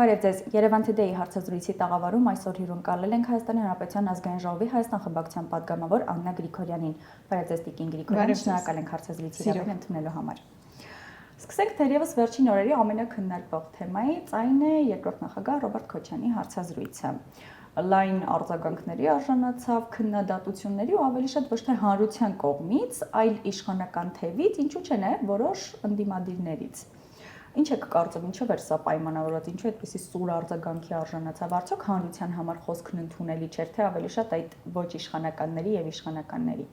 Բարև ձեզ, Երևան Today-ի հարցազրույցի տաղավարում այսօր հյուրընկալել ենք Հայաստանի Հանրապետության ազգային ժողովի Հայաստան խմբակցության падգամավոր Աննա Գրիգորյանին։ Բարև ձեզ, Տիկին Գրիգորյան, շնորհակալ ենք հարցազրույցի իրավունք ընդունելու համար։ Սկսենք թերևս վերջին օրերի ամենակննարկվող թեմայից, այն է երկրորդ նախագահ Ռոբերտ Քոչարյանի հարցազրույցը։ Լայն արձագանքների արժանացավ, քննադատությունների ու ավելի շատ ոչ թե հանրության կողմից, այլ իշխանական թևից, ինչու՞ չէ նաև որոշ ընդդիմադիրներից։ Ինչ եք կարծում, ինչով էր սա պայմանավորված, ինչու այդպեսի սուր արձագանքի արժանացավ, արդյոք հանրության համար խոսքն ընդունելի չէր, թե ավելի շատ այդ ոչ իշխանականների եւ իշխանականների։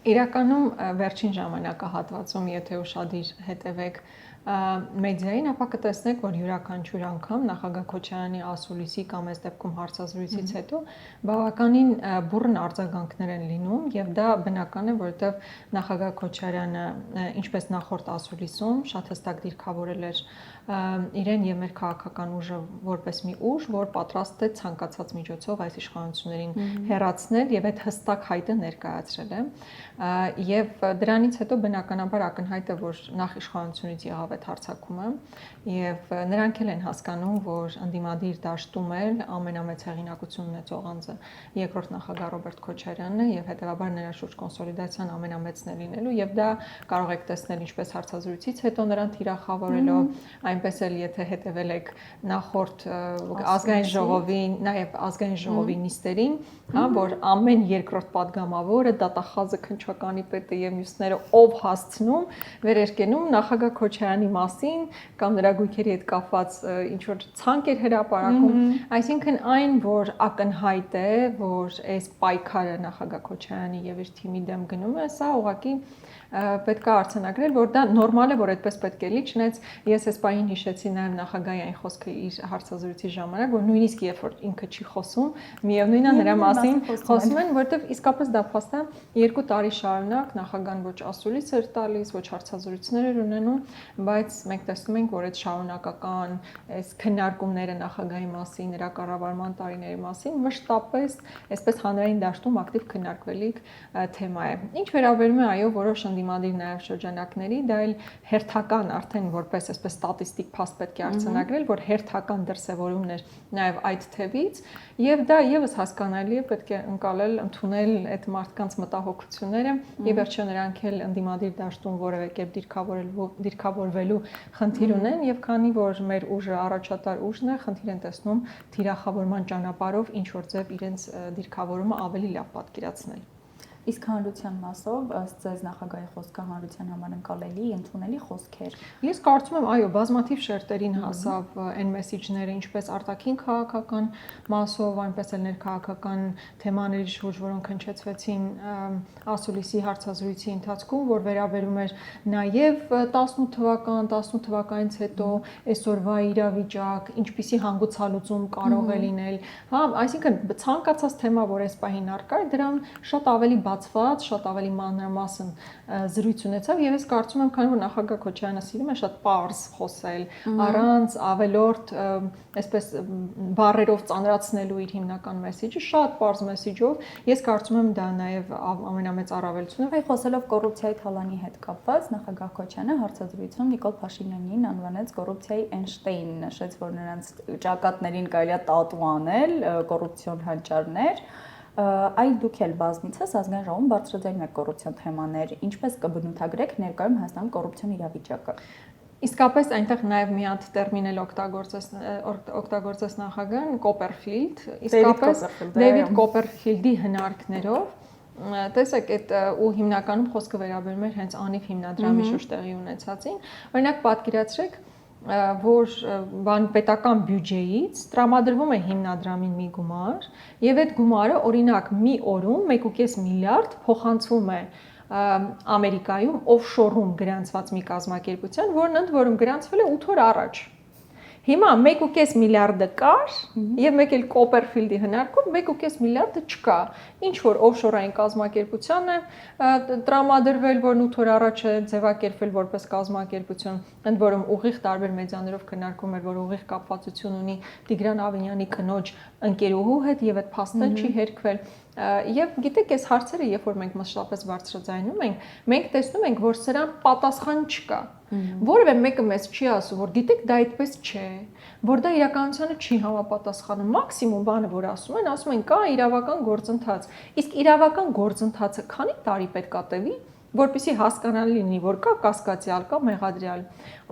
Իրականում վերջին ժամանակահատվածում, եթե ուշադիր հետևեք մեդիային, ապա կտեսնեք, որ յուրաքանչյուր անգամ նախագահ Քոչարյանի ասուլիսի կամ այս դեպքում հարցազրույցից հետո բավականին բուռն արձագանքներ են լինում եւ դա բնական է, որովհետեւ նախագահ Քոչարյանը ինչպես նախորդ ասուլիսում շատ հստակ դիրքավորել էր իրեն եւ մեր քաղաքական ուժը որպես մի ուժ, որ պատրաստ է ցանկացած միջոցով այս իշխանություններին հեռացնել եւ այդ հստակ հայտը ներկայացրել է եւ դրանից հետո բնականաբար ակնհայտ է, որ նախ իշխանությունից եղավ այդ հարձակումը եւ նրանք էլ են հասկանում, որ ընդդիմադիր դաշտում էլ ամենամեծ հեղինակություն ունեցող անձը երկրորդ նախագահ Ռոբերտ Քոչարյանն է եւ հետեւաբար նրա շուրջ կոնսոլիդացիան ամենամեծն է լինելու եւ դա կարող եք տեսնել ինչպես հարցազրույցից հետո նրան թիրախավորելով, այնպես էլ եթե հետևել եք նախորդ ազգային ժողովի, նաեւ ազգային ժողովի նիստերին, հա, որ ամեն երկրորդ падգամավորը դատախազը քննչականի պետը եւ մյուսները ով հասցնում վերերկենում նախագահ Քոչարյանի մասին կամ նրա գույքերի հետ կապված ինչ որ ցանկ էր հրապարակում, այսինքն այն, որ ակնհայտ է, որ այս պայքարը նախագահ Քոչարյանի եւ իր թիմի դեմ գնում է, սա ուղղակի պետք է արձանագրել, որ դա նորմալ է, որ այդպես պետք է լինի, չնայած ես այս պահին հիշեցի նաև նախագահի այն խոսքը իր հարցազրույցի ժամանակ, որ նույնիսկ երբ որ ինքը չի խոսում, միևնույնն է նրա մասին խոսում են, որովհետև իսկապես դա փաստ է 2 տարի շարունակ նախագահան ոչ ասուլիս էր տալիս, ոչ հարցազրույցներ էր ունենում, բայց մենք տեսնում ենք, որ այդ շարունակական այս քննարկումները նախագահի մասին, նրա կառավարման տարիների մասին մշտապես այսպես հանրային դաշտում ակտիվ քննարկվելիք թեմա է։ Ինչ վերաբերում է այո, որոշ ընդդիմադիր նաև շրջանակների, դա էլ հերթական արդեն որպես այսպես ստատիստիկ փաստ պետք է արձանագրել, որ հերթական դրսևորումներ նաև այդ թևից եւ դա եւս հասկանալի է, պետք է ընկալել, ընդունել այդ մարդկանց մտահոգությունները եւ վերջը նրանք էլ ընդդիմադիր դաշտում որևէ կերպ դիրքավորվելու խնդիր ունեն եւ քանի որ մեր ուժը առաջատար ուժն է, խնդիր են տեսնում թիրախավորման ճանապարհով ինչ որ ձև իրենց դիրքավորումը ավելի լավ պատկերացնել։ Իսկ հանրության մասով ըստ ձեզ նախագահի խոսքը հանրության համար ընկալելի, ընդունելի խոսք էր։ Ես կարծում եմ, այո, բազմաթիվ շերտերին հասավ այն մեսիջները, ինչպես արտաքին քաղաքական մասով, այնպես էլ ներքաղաքական թեմաների շուրջ, որոնք հնչեցվեցին ասուլիսի հարցազրույցի ընթացքում, որ վերաբերում էր նաև 18 թվականից հետո այսօրվա իրավիճակ, ինչպիսի հանգուցալուծում կարող է լինել, հա, այսինքն ցանկացած թեմա, որ այս պահին առկա է, դրան շատ ավելի բացված, շատ ավելի մանրամասն զրույց ունեցավ եւ ես կարծում եմ, քանի որ նախագահ Քոչարյանը սիրում է շատ պարզ խոսել, առանց ավելորդ այսպես բառերով ծանրացնելու իր հիմնական մեսիջը, շատ պարզ մեսիջով, ես կարծում եմ դա նաեւ ամենամեծ առավելությունն է։ Այ խոսելով կոռուպցիայի թալանի հետ կապված, նախագահ Քոչարյանը հարցազրույցում Նիկոլ Փաշինյանին անվանեց կոռուպցիայի Էյնշտեյն, նշեց, որ նրանց ճակատներին կարելի է տատու անել, կոռուպցիոն հանճարներ։ Այլ դուք էլ բազմիցս ազգային ժողովում բարձրաձայնում եք կոռուպցիոն թեմաներ, ինչպես կբնութագրեք ներկայում Հայաստանում կոռուպցիոն իրավիճակը։ Իսկապես այնտեղ նաև մի հատ տերմին էլ օգտագործեց նախագահան Կոպերֆիլդ, իսկապես Դեյվիդ Կոպերֆիլդի հնարքներով տեսեք այդ ու հիմնականում խոսքը վերաբերում էր հենց անիվ հիմնադրամի շուրջ տեղի ունեցածին, օրինակ պատկերացրեք որ պետական բյուջեից տրամադրվում է հիմնադրամին մի գումար եւ այդ գումարը օրինակ մի օրում 1.5 միլիարդ փոխանցվում է Ամերիկայում օֆշորում գրանցված մի կազմակերպության, որն ընդ որում գրանցվել է 8 օր առաջ։ Հիմա 1.5 միլիարդը կար եւ մեկ էլ Կոպերֆիլդի հնարքով 1.5 միլիարդը չկա։ Ինչ որ օֆշորային կազմակերպության է տրամադրվել, որն 8 օր առաջ է ձևակերպվել որպես կազմակերպություն, ընդ որում ուղիղ տարբեր մեդիաներով քննարկում էր, որ ուղիղ կապվածություն ունի Տիգրան Ավինյանի կնոջ ընկերուհու հետ եւ այդ փաստը չի հերքվել։ Եվ գիտեք, այս հարցերը, երբ որ մենք մշտապես բարձրաձայնում ենք, մենք տեսնում ենք, որ սրան պատասխան չկա։ Որևէ մեկը մեզ չի ասում, որ գիտեք, դա այդպես չէ, որ դա իրականությանը չի համապատասխանում։ Մաքսիմում բանը, որ ասում են, կա իրավական գործընթաց։ Իսկ իրավական գործընթացը քանի տարի պետք է տևի, որպեսզի հասկանալի լինի, որ կա կասկածյալ, կա մեղադրյալ։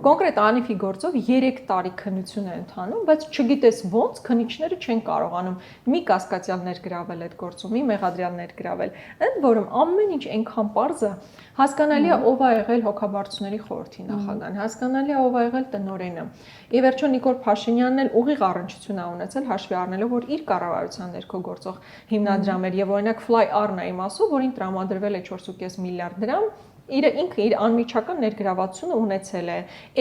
Կոնկրետ Անիֆի գործով 3 տարի քննություն է ընթանում, բայց չգիտես ոնց քննիչները չեն կարողանում մի կասկածյալ ներգրավել այդ գործում, մի մեղադրյալ ներգրավել։ Ընդ որում ամեն ինչ այնքան պարզ է, հասկանալի է ով է եղել հոգաբարձուների խորհրդի նախագահան, հասկանալի է ով է եղել տնօրենը։ Եվ վերջո Նիկոլ Փաշինյանն էլ ուղիղ առնչություն է ունեցել, հաշվի առնելով, որ իր կառավարության ներքո գործող հիմնադրամ էր եւ օրինակ Fly R-ն է իմասով, որին տրամադրվել է 4.5 միլիարդ դրամ, ինքը իր անմիջական ներգրավվածությունը ունեցել է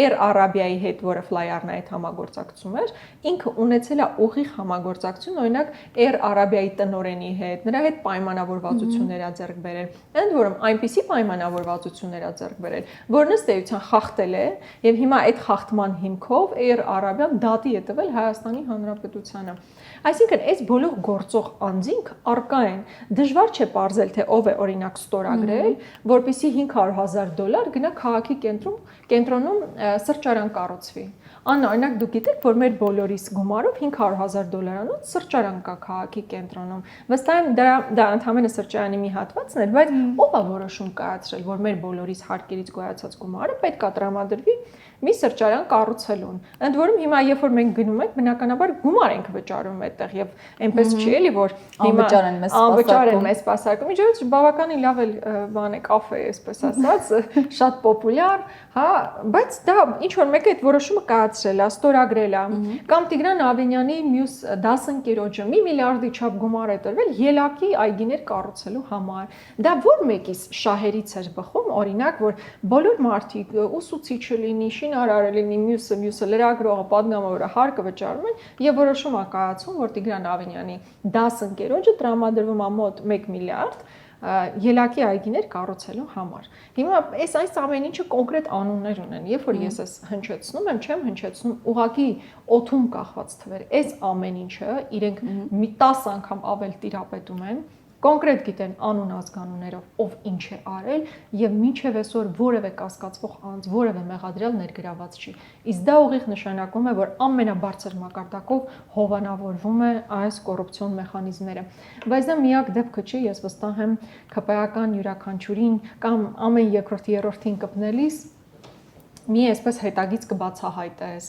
Air Arabia-ի հետ, որը Fly R-ն այդ համագործակցում էր, ինքը ունեցել է ուղիղ համագործակցություն, օրինակ Air Arabia-ի տնօրենի հետ, նրա հետ պայմանավորվածություններ ա ձեռք բերել, ընդ որում այնպիսի պայմանավորվածություններ ա ձեռք բերել, որ ըստ էության խախտել է եւ հիմա այդ խախտման հիմքով Air Arabia-ն դատի է տվել Հայաստանի Հանրապետությանը։ Այսինքն, այս բոլոր գործող անձինք արկա են։ Դժվար չէ ողջել, թե ով է օրինակ ստորագրել, որպեսզի $500,000 գնա քաղաքի կենտրոնում սրճարան կառուցվի։ Աննա, օրինակ դուք գիտեք, որ մեր բոլորիս գումարով $500,000-անոց սրճարան կա քաղաքի կենտրոնում։ Վստահ եմ դա ընդհանրապես սրճարանի մի հատվածն էր, բայց ով է որոշում կայացրել, որ մեր բոլորիս հարկերից գոյացած գումարը պետք է տրամադրվի մի սրճարան կառուցելուն։ Ընդ որում հիմա երբ որ մենք գնում ենք, բնականաբար գումար ենք վճարում այդտեղ եւ այնպես չի էլի որ հիմա անվճար են մեզ սպասարկում։ Իջոց բավականին լավ էլ բան է, կաֆե է, այսպես ասած, շատ պոպուլյար, հա, բայց դա ինչ որ մեկը այդ որոշումը կայացրել է, ստորագրել է։ Կամ Տիգրան Ավենյանի մյուս 10 ընկերոջը 1 միլիարդի չափ գումար է տրվել ելակի այգիներ կառուցելու համար։ Դա որ մեկից շահերից էր բխում, օրինակ, որ բոլոր մարդիկ ուսուցիչը լինի, շինարարը լինի, մյուսը լրագրողը, պատգամավորը հարկը վճարում են եւ որոշում ա կայացում, որ Տիգրան Ավենյանի 10 ընկերոջը տրամադրվում է մոտ 1 միլիարդ ելակի այգիներ կառուցելու համար։ Հիմա այս ամեն ինչը կոնկրետ անուններ ունեն։ Երբ որ ես ես հնչեցնում եմ, չեմ հնչեցնում ուղղակի օթում կախված թվեր։ Այս ամեն ինչը իրենք մի 10 անգամ ավել տիրապետում են, կոնկրետ գիտեն անուն ազգանուններով, ով ինչ է արել եւ մինչեւ այսօր որևէ կասկածվող անձ, որևէ մեղադրյալ ներգրաված չի։ Իսկ դա ուղիղ նշանակում է, որ ամենաբարձր մակարդակով հովանավորվում է այս կոռուպցիոն մեխանիզմները։ Բայց դա միակ դեպքը չի, ես վստահ եմ ԿՊԱ-ական յուրաքանչյուրին կամ ամեն երկրորդ երրորդին կպնելիս մի այսպես հետագից կբացահայտես։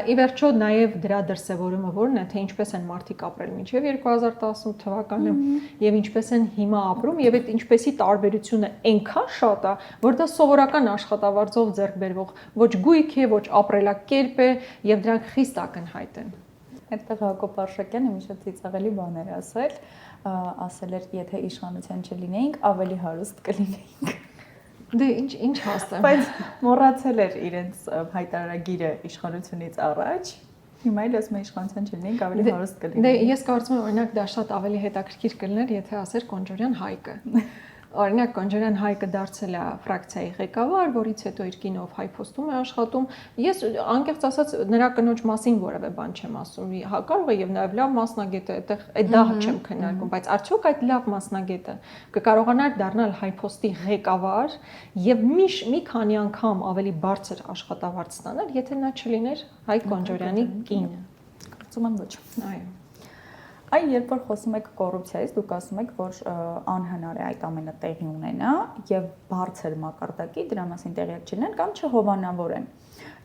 Ի վերջո նաև դրա դրսևորումը որն է, թե ինչպես են մարդիկ ապրել մինչև 2018 թվականը եւ ինչպես են հիմա ապրում եւ այդ ինչպեսի տարբերությունը այնքան շատ է, որ դա սովորական աշխատավարձով ձեռք բերվող ոչ գույք է, ոչ ապրելակերպ է եւ դրանք խիստ ակնհայտ են։ Այդտեղ Հակոբ Արշակյանը մի շատ ծիծաղելի բան էր ասել էր, եթե իշխանության չլինեինք, ավելի հարուստ կլինեինք։ Դե ինչ հաստ է։ Բայց մոռացել էր իրենց հայտարարագիրը իշխանությունից առաջ։ Հիմա էլ ասում է իշխանության չլինեինք, ավելի հարուստ կլինեինք։ Դե ես կարծում եմ օրինակ դա շատ ավելի հետաքրքիր կլիներ, եթե ասեր Կոնջորյան Հայկը։ Օրինակ Կոնջորյան Հայկը դարձել է ֆրակցիայի ղեկավար, որից հետո իր կինով Հայ փոստում է աշխատում։ Ես անկեղծ ասած նրա կնոջ մասին որևէ բան չեմ ասում։ Կարող է եւ նաեւ լավ մասնագետ է, այդտեղ այդ դա չեմ քննարկում, բայց արդյոք այդ լավ մասնագետը կկարողանար դառնալ Հայ փոստի ղեկավար եւ մի քանի անգամ ավելի բարձր աշխատավարձ ստանալ, եթե նա չլիներ Հայկ Կոնջորյանի կինը։ Կարծում եմ ոչ։ Այո։ Այ երբ որ խոսում եք կոռուպցիայից, դուք ասում եք, որ անհնար է այդ ամենը տեղի ունենա եւ բարձր մակարդակի դրա մասին տեղյակ չլինեն կամ չհովանավորեն։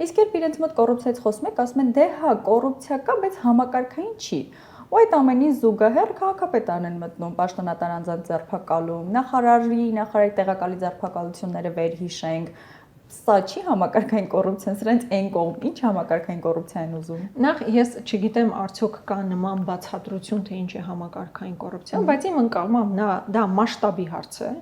Իսկ երբ իրենց մոտ կոռուպցիայից խոսում եք, ասում են՝ դե հա, կոռուպցիա կա, բայց համակարգային չի։ Ու այդ ամենի զուգահեռ քաղաքապետան են մտնում պաշտոնատար անձանց ձերբակալում, նախարարի տեղակալի ձերբակալությունները վերհիշենք։ Սա չի համակարգային կոռուպցիան, սրանց այն կողմ ինչ համակարգային կոռուպցիա են ուզում։ Նախ ես չգիտեմ արդյոք կա նման բացատրություն, թե ինչ է համակարգային կոռուպցիան, բայց իմ ընկալմամբ դա մասշտաբի հարց է,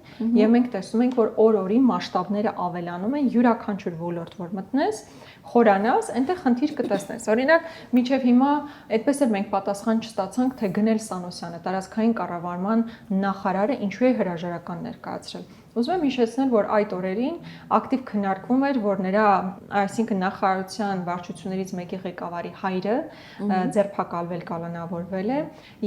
եւ մենք տեսնում ենք, որ օր-օրի մասշտաբները ավելանում են, յուրաքանչյուր ոլորտ որ մտնես, խորանաս, այնտեղ խնդիր կտեսնես։ Օրինակ, մինչև հիմա այդպես էլ մենք պատասխան չստացանք, թե Գնել Սանոսյանը, տարածքային կառավարման նախարարը, ինչու է հրաժարական ներկայացրել։ Ուզում եմ հիշեցնել, որ այդ օրերին ակտիվ քննարկվում էր, որ նրա, այսինքն նախարարության վարչություններից մեկի ղեկավարի հայրը ձերբակալվել, կալանավորվել է,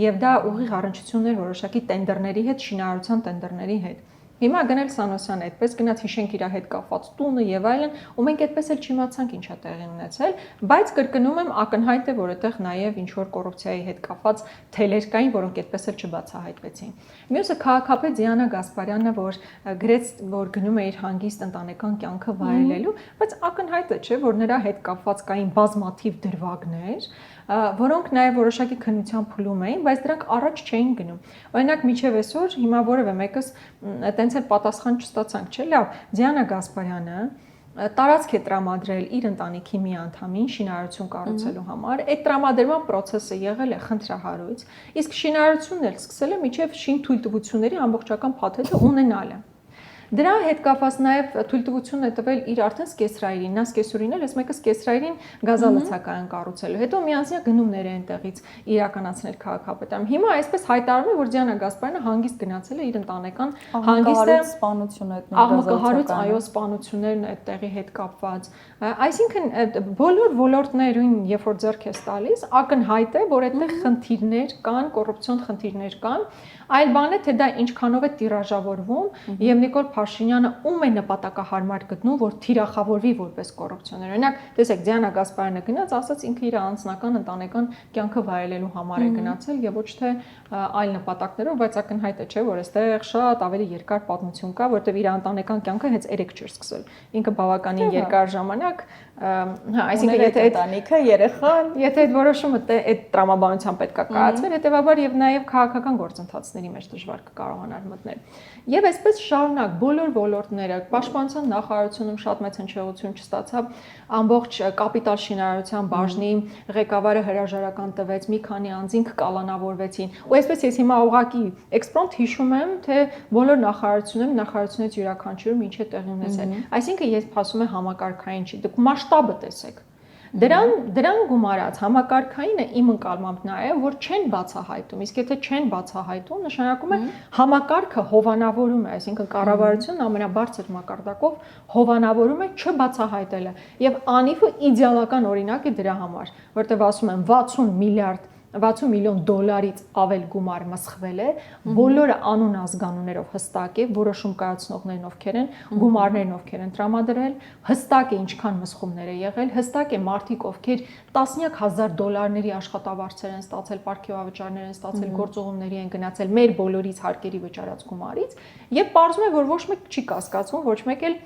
եւ դա ուղիղ առնչություններ որոշակի տենդերների հետ, շինարարության տենդերների հետ։ Հիմա գնել Սանոսյան այդպես գնաց հիշենք իր հետ կապված տունը եւ այլն, ու մենք այդպես էլ չիմացանք ինչա տեղի ունեցել, բայց կրկնում եմ ակնհայտ է, որ այդտեղ նաեւ ինչ որ կոռուպցիայի հետ կապված թելեր կային, որոնք այդպես էլ չբացահայտվեցին։ Մյուսը քաղաքապետ Դիանա Գասպարյանը, որ գրեց, որ գնում է իր հանգիստ ընտանեկան կյանքը վայելելու, բայց ակնհայտ է, չէ, որ նրա հետ կապված կային բազմաթիվ դրվագներ, որոնք նաև որոշակի քննության փուլում էին, բայց դրանք առաջ չէին գնում։ Օրինակ միջև այսօր հիմա որևէ մեկս այտենց էլ պատասխան չստացանք, չէ՞, լավ, Դիանա Գասպարյանը տարածք է տրամադրել իր ընտանիքի մի անդամին շինարարություն կառուցելու համար։ Այդ տրամադրման process-ը եղել է խնդրահարույց, իսկ շինարարությունն էլ սկսել է միջև շինթույլտվությունների ամբողջական փաթեթը ունենալը։ Դրա հետ կապված նաև թույլտվություն է տվել իր արդեն սկեսրայրին, նա սկեսուրին էլ, ես մեկը սկեսրայրին գազալցակայան կառուցելու։ Հետո միանձնյա գնումներ են այնտեղից իրականացնել քաղաքապետարան։ Հիմա այսպես հայտարարում է, որ Դիանա Գասպարյանը հանգիստ գնացել է իր ընտանեկան հանգիստը սպանությունը այդ աղմկահարույց, այո, սպանություններն այդտեղի հետ կապված։ Այսինքն բոլոր ոլորտներում, երբ որ ձեռք է տալիս, ակնհայտ է, որ այդտեղ խնդիրներ կան, կոռուպցիոն խնդիրներ կան, այլ բան է, թե դա ինչքանով է տիրաժավորվում եւ Նիկոլ Փաշինյանը ում է նպատակահարմար գտնում, որ թիրախավորվի որպես կոռուպցիոներ։ Օրինակ, տեսեք, Դիանա Գասպարյանը գնաց, ասաց ինքը իր անձնական ընտանեկան կյանքը վայելելու համար է գնացել եւ ոչ թե այլ նպատակներով, բայց ակնհայտ է, չէ, որ այստեղ շատ ավելի երկար պատմություն կա, որտեղ իր ընտանեկան կյանքը հենց երեք չէր սկսել։ Ինքը բավականին երկար ժամանակ, հա, այսինքն եթե ընտանիքը, երեխան, եթե այդ որոշումը այդ տրամաբանությամբ պետք է կայացվեր, հետեւաբար եւ նաեւ քաղաքական գործընթացների մեջ դժվար կկարողանար մտնել։ Եվ այսպես շարունակ բոլոր ոլորտները, պաշտպանության նախարարությունում շատ մեծ հնչեղություն չստացավ, ամբողջ կապիտալ շինարարության բաժնի ղեկավարը հրաժարական տվեց, մի քանի անձինք կալանավորվեցին։ Ու այսպես ես հիմա ուղղակի էքսպրոմտ հիշում եմ, թե բոլոր նախարարությունից յուրաքանչյուրում ինչ է տեղի ունեցել։ Այսինքն ես ասում եմ համակարգային չի, դուք մասշտաբը տեսեք։ Դրան գումարած համակարգայինը իմ ընկալմամբ նա է, որ չեն բացահայտում, իսկ եթե չեն բացահայտում, նշանակում է համակարգը հովանավորում է, այսինքն կառավարությունն ամենաբարձր մակարդակով հովանավորում է չբացահայտելը։ Եվ Անիվը իդեալական օրինակ է դրա համար, որտեղ ասում են 60 միլիոն դոլարից ավել գումար մսխվել է, բոլորը անուն ազգանուններով հստակ է, որոշում կայացնողներն ովքեր են, գումարներն ովքեր են տրամադրել, հստակ է ինչքան մսխումներ է եղել, հստակ է մարդիկ ովքեր տասնյակ հազար դոլարների աշխատավարձեր են ստացել, պարգևավճարներ են ստացել, գործուղումների են գնացել մեր բոլորից հարկերի վճարած գումարից, եւ պարզվում է, որ ոչ մեկ չի կասկածում, ոչ մեկ էլ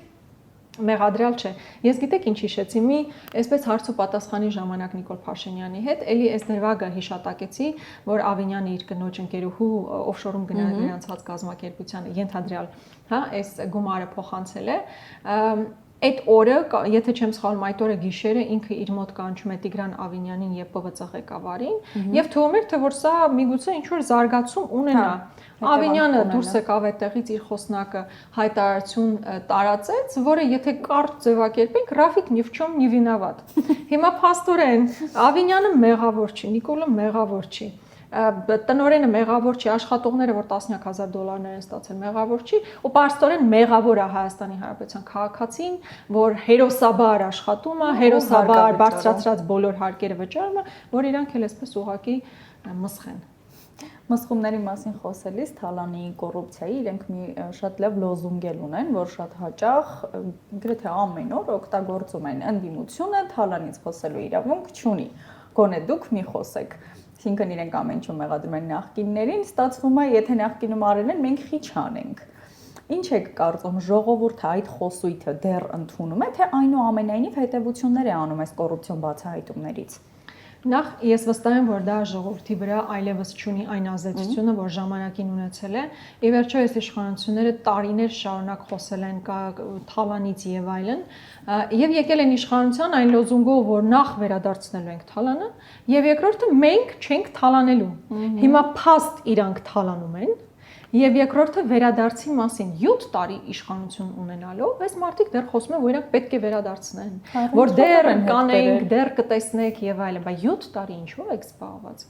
մեղադրյալ չէ։ Ես գիտեք ինչ հիշեցի, մի այսպես հարց ու պատասխանի ժամանակ Նիկոլ Փաշինյանի հետ, էլի այս դրվագը հիշատակեցի, որ Ավինյանը իր կնոջ ընկերուհու օֆշորում գնացած կազմակերպությանը ենթադրյալ, հա, այս գումարը փոխանցել է։ Այդ օրը, եթե չեմ սխալվում, այդ օրը գիշերը ինքը իր մոտ կանչում է Տիգրան Ավինյանին եւ ՊՎԾ ղեկավարին, եւ թվում էր, թե որ սա միգուցե ինչ որ զարգացում ունենա։ Ավինյանը դուրս եկավ այդտեղից իր խոսնակը հայտարարություն տարածեց, որը եթե կարճ ձևակերպենք, Ռաֆիկ ни в чем не виноват։ Հիմա փաստորեն Ավինյանը մեղավոր չի, Նիկոլը մեղավոր չի։ Տնօրենը մեղավոր չի, աշխատողները, որ տասնյակ հազար դոլարներ են ստացել, մեղավոր չի, ու պարզտորեն մեղավոր է Հայաստանի Հանրապետության քաղաքացին, որ հերոսաբար աշխատում է, հերոսաբար բարձրացրած բոլոր հարկերը վճարում է, որ իրանք էլ այսպես ուղղակի մսխեն։ Մսխումների մասին խոսելիս Թալանի կոռուպցիայի իրենք մի շատ լավ լոզունգ ունեն, որ շատ հաճախ գրեթե ամեն օր օգտագործում են ընդդիմությունը Թալանից խոսելու իրավունք չունի։ Գոնե դուք մի խոսեք։ Այսինքն իրենք ամեն ինչ մեղադրում են նախկիններին, ստացվում է, եթե նախկինում արել են, մենք խիչ անենք։ Ինչ եք կարծում, ժողովուրդը այդ խոսույթը դեռ ընդունում է, թե այնուամենայնիվ հետևություններ է անում այս կոռուպցիոն բացահայտումներից։ Նախ ես վստահ եմ, որ դա ժողովրդի վրա այլևս չունի այն ազդեցությունը, որ ժամանակին ունեցել է։ Ի վերջո այս իշխանությունները տարիներ շարունակ խոսել են Թալանից եւ այլն, եւ եկել են իշխանության այն լոզունգով, որ նախ վերադարձնելու ենք Թալանը, եւ երկրորդը մենք չենք թալանելու։ Հիմա փաստ իրանք թալանում են։ Եվ երկրորդը վերադարձի մասին 7 տարի իշխանություն ունենալով, այս մարդիկ դեռ խոսում են, որ իրանք պետք է վերադարձնեն, որ դեռ կանենք, դեռ կտեսնեք եւ այլն, բայց 7 տարի ինչու եք զբաղված։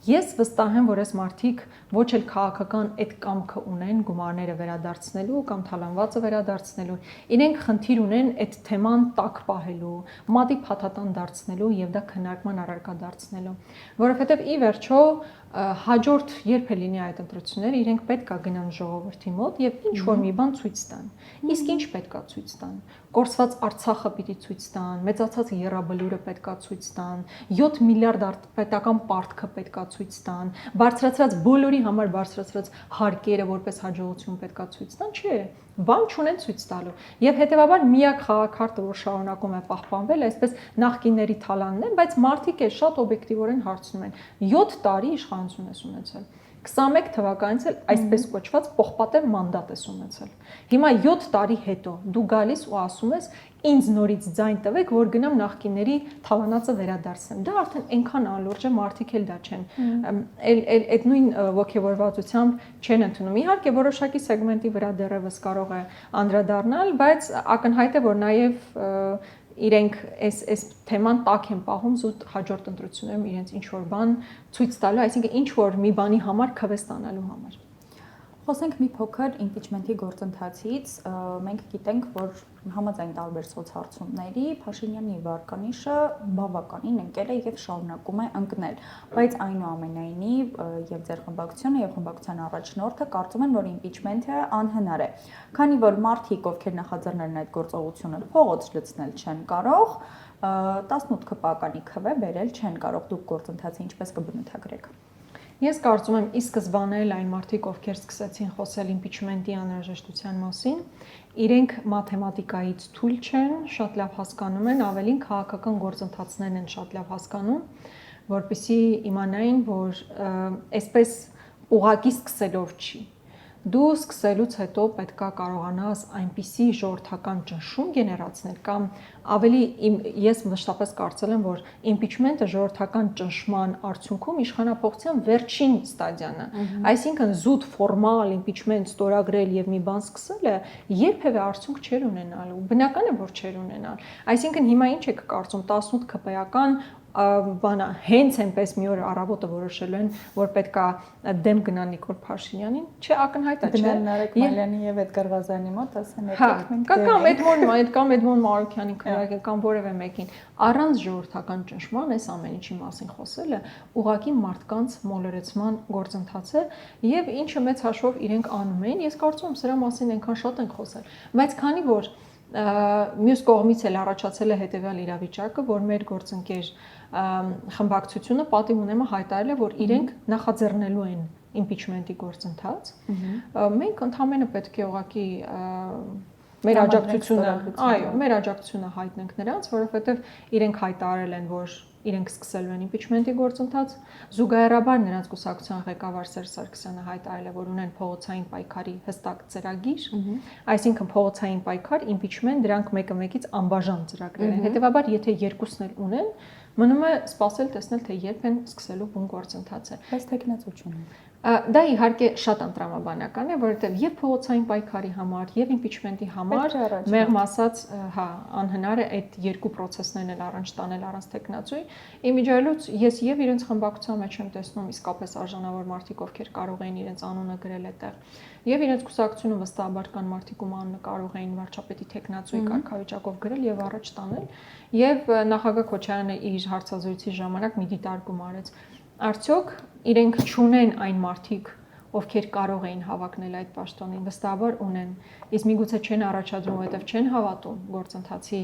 Ես վստահ եմ, որ այս մարդիկ ոչ էլ քաղաքական այդ կամքը ունեն գումարները վերադարձնելու կամ թալանվածը վերադարձնելու, իրենք խնդիր ունեն այդ թեման տակ պահելու, մատի փաթաթան դարձնելու եւ դա քննարկման առարկա դարձնելու, որովհետեւ ի վերջո հաջորդ երբ է լինի այդ ընտրությունները, իրենք պետք է գնան ժողովրդի մոտ եւ ինչ որ մի բան ցույց տան։ Իսկ ինչ պետք է ցույց տան։ Կորսված Արցախը պիտի ցույց տան, մեծացած Եռաբլուրը պետք է ցույց տան, 7 միլիարդ պետական պարտքը պետք է ցույց տան, բարձրացած բոլորի համար բարձրացած հարկերը որպես հաջողություն պետք է ցույց տան, չէ, բան չունեն ցույց տալու։ Եվ հետեւաբար միակ խաղաքարտը, որ շարունակում է պահպանվել, այսպես նախկինների թալանն է, բայց մարդիկ է շատ օբյեկտիվորեն հարցնում են. 7 տարի իշխանություն ես ունեցել։ 21 թվականից էլ այսպես կոչված պողպատե մանդատ ես ունեցել։ Հիմա 7 տարի հետո դու գալիս ու ասում ես ինձ նորից ձայն տվեք, որ գնամ նախկինների թալանածը վերադարձնեմ։ Դա արդեն այնքան անլուրջ է, մարդիկ էլ դա չեն։ Այդ նույն ողջավորվածությամբ չեն ընդունում։ Իհարկե, որոշակի սեգմենտի վրա դեռևս կարող է անդրադառնալ, բայց ակնհայտ է, որ նաև իրենք այս թեման տակ են պահում զուտ հաջորդ ընտրություններում իրենց ինչ որ բան ցույց տալու, այսինքն ինչ որ մի բանի համար քվե ստանալու համար։ Խոսենք մի փոքր իմպիչմենթի գործընթացից, մենք գիտենք, որ համաձայն տարբեր սոցհարցումների Փաշինյանի վարկանիշը բավականին ընկել է եւ շարունակում է ընկնել, բայց այնուամենայնիվ եւ ձեր խմբակցությունը եւ խմբակցության առաջնորդը կարծում են, որ իմպիչմենթը անհնար է, քանի որ մարդիկ, ովքեր նախաձեռնել են այդ գործողությունը, փողոց լցնել չեն կարող, 18 քպականի քվե բերել չեն կարող, դուք գործընթացը ինչպես կբնութագրեք։ Ես կարծում եմ ի սկզբանե այն մարդիկ, ովքեր սկսեցին խոսել իմպիչմենտի անհրաժեշտության մասին, իրենք մաթեմատիկայից թույլ չեն, շատ լավ հասկանում են, ավելին քաղաքական գործընթացներն են շատ լավ հասկանում, որպեսզի իմանային, որ այսպես ուղակի սկսելով չի։ Դու սկսելուց հետո պետքա կարողանաս այնպիսի ժողովրդական ճնշում գեներացնել կամ ավելի ես մշտապես կարծել եմ, որ իմպիչմենտը ժողովրդական ճնշման արդյունքում իշխանապողության վերջին ստադիան է։ Այսինքն զուտ ֆորմալ իմպիչմենտ ստորագրել եւ մի բան սկսելը երբևէ արդյունք չէր ունենալու։ Բնական է, որ չէր ունենալ։ Այսինքն հիմա ինչ եք կարծում 18 քպեական բանա հենց այնպես մի օր առավոտը որոշելու են, որ պետքա դեմ գնան Նիկոլ Փաշինյանին, չէ, ակնհայտ է, չէ։ Գնան Նարեկ Մալյանի եւ Էդգար Ղազարյանի մոտ, ասեն կամ Էդմոն Մարուկյանի քննարկել կամ որևէ մեկին առանց ժողովրդական ճնշման այս ամեն ինչի մասին խոսելը ուղղակի մարդկանց մոլորեցման գործընթաց է եւ ինչը մեծ հաշվով իրենք անում են, ես կարծում եմ սրա մասին այնքան շատ են խոսել, բայց քանի որ մյուս կողմից էլ առաջացել է հետևյալ իրավիճակը, որ մեր գործընկեր խմբակցությունը պատիվ ունեմը հայտարարել է, որ իրենք նախաձեռնելու են իմպիչմենտի գործընթաց։ Մենք ընդհանրապես պետք է ուղղակի մեր աջակցությունը, այո, մեր աջակցությունը հայտնենք նրանց, որովհետև իրենք հայտարարել են, որ իրենք սկսելու են իմպիչմենտի գործընթաց, զուգահեռաբար նրանց կուսակցության ղեկավար Սերժ Սարգսյանը հայտարարել է, որ ունեն փողոցային պայքարի հստակ ծրագիր, այսինքն փողոցային պայքար, իմպիչմենտ, դրանք մեկը մեկից անբաժան ծրագրեր են։ Հետևաբար, եթե երկուսն էլ ունեն, մնում է սպասել տեսնել, թե երբ են սկսելու բուն գործընթացը։ Բայց տեխնացություն։ Դա իհարկե շատ անտրամաբանական է, որովհետև եւ փողոցային պայքարի համար, եւ իմպիչմենտի համար մեղմ ասած, հա, անհնար է այդ երկու process-ներն էլ առանց տանել առանց տեխնացուի։ Իմիջիայլուց ես եւ իրենց խմբակցության մեջ եմ տեսնում իսկապես արժանավոր մարդիկ, ովքեր կարող էին իրենց անունը գրել այդտեղ։ Եվ իրենց կուսակցությունը վստահաբար կան մարդիկ, ում անունը կարող էին վարչապետի տեխնացուի կարգավիճակով գրել եւ առաջ տանել։ Եվ նախագահ Քոչարյանը իր հարցազրույցի ժամանակ մի դիտարկում արեց։ Արդյոք իրենք չունեն այն մարդիկ, ովքեր կարող էին հավակնել այդ պաշտոնին, վստահաբար ունեն։ Իսկ միգուցե չեն առաջադրում, որովհետև չեն հավատում գործընթացի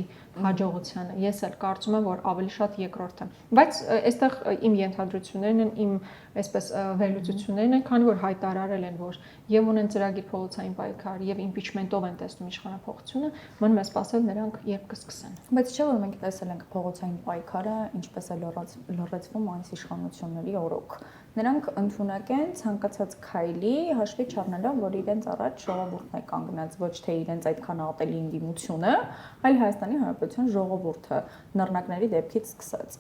հաջողությանը։ Ես էլ կարծում եմ, որ ավելի շատ երկրորդը։ Բայց այստեղ իմ ենթադրություններն են, իմ այսպես վերլուծություններն են, քանի որ հայտարարել են, որ եւ ունեն ծրագիր փողոցային պայքար եւ իմպիչմենտով են տեսնում իշխանապողությունը, մնում է սպասել նրանք երբ կսկսեն։ Բայց չէ՞ որ մենք տեսել ենք փողոցային պայքարը, ինչպես է լրացվում այս իշխանությունների օրոք։ Նրանք ընդունակ են ցանկացած քայլի հաշվի չառնելով, որ իրենց առաջ ժողովուրդն է կանգնած, ոչ թե իրենց այդքան ատելի ինդիմությունը, այլ Հայաստանի Հանրապետության ժողովուրդը նռնակների դեպքից սկսած։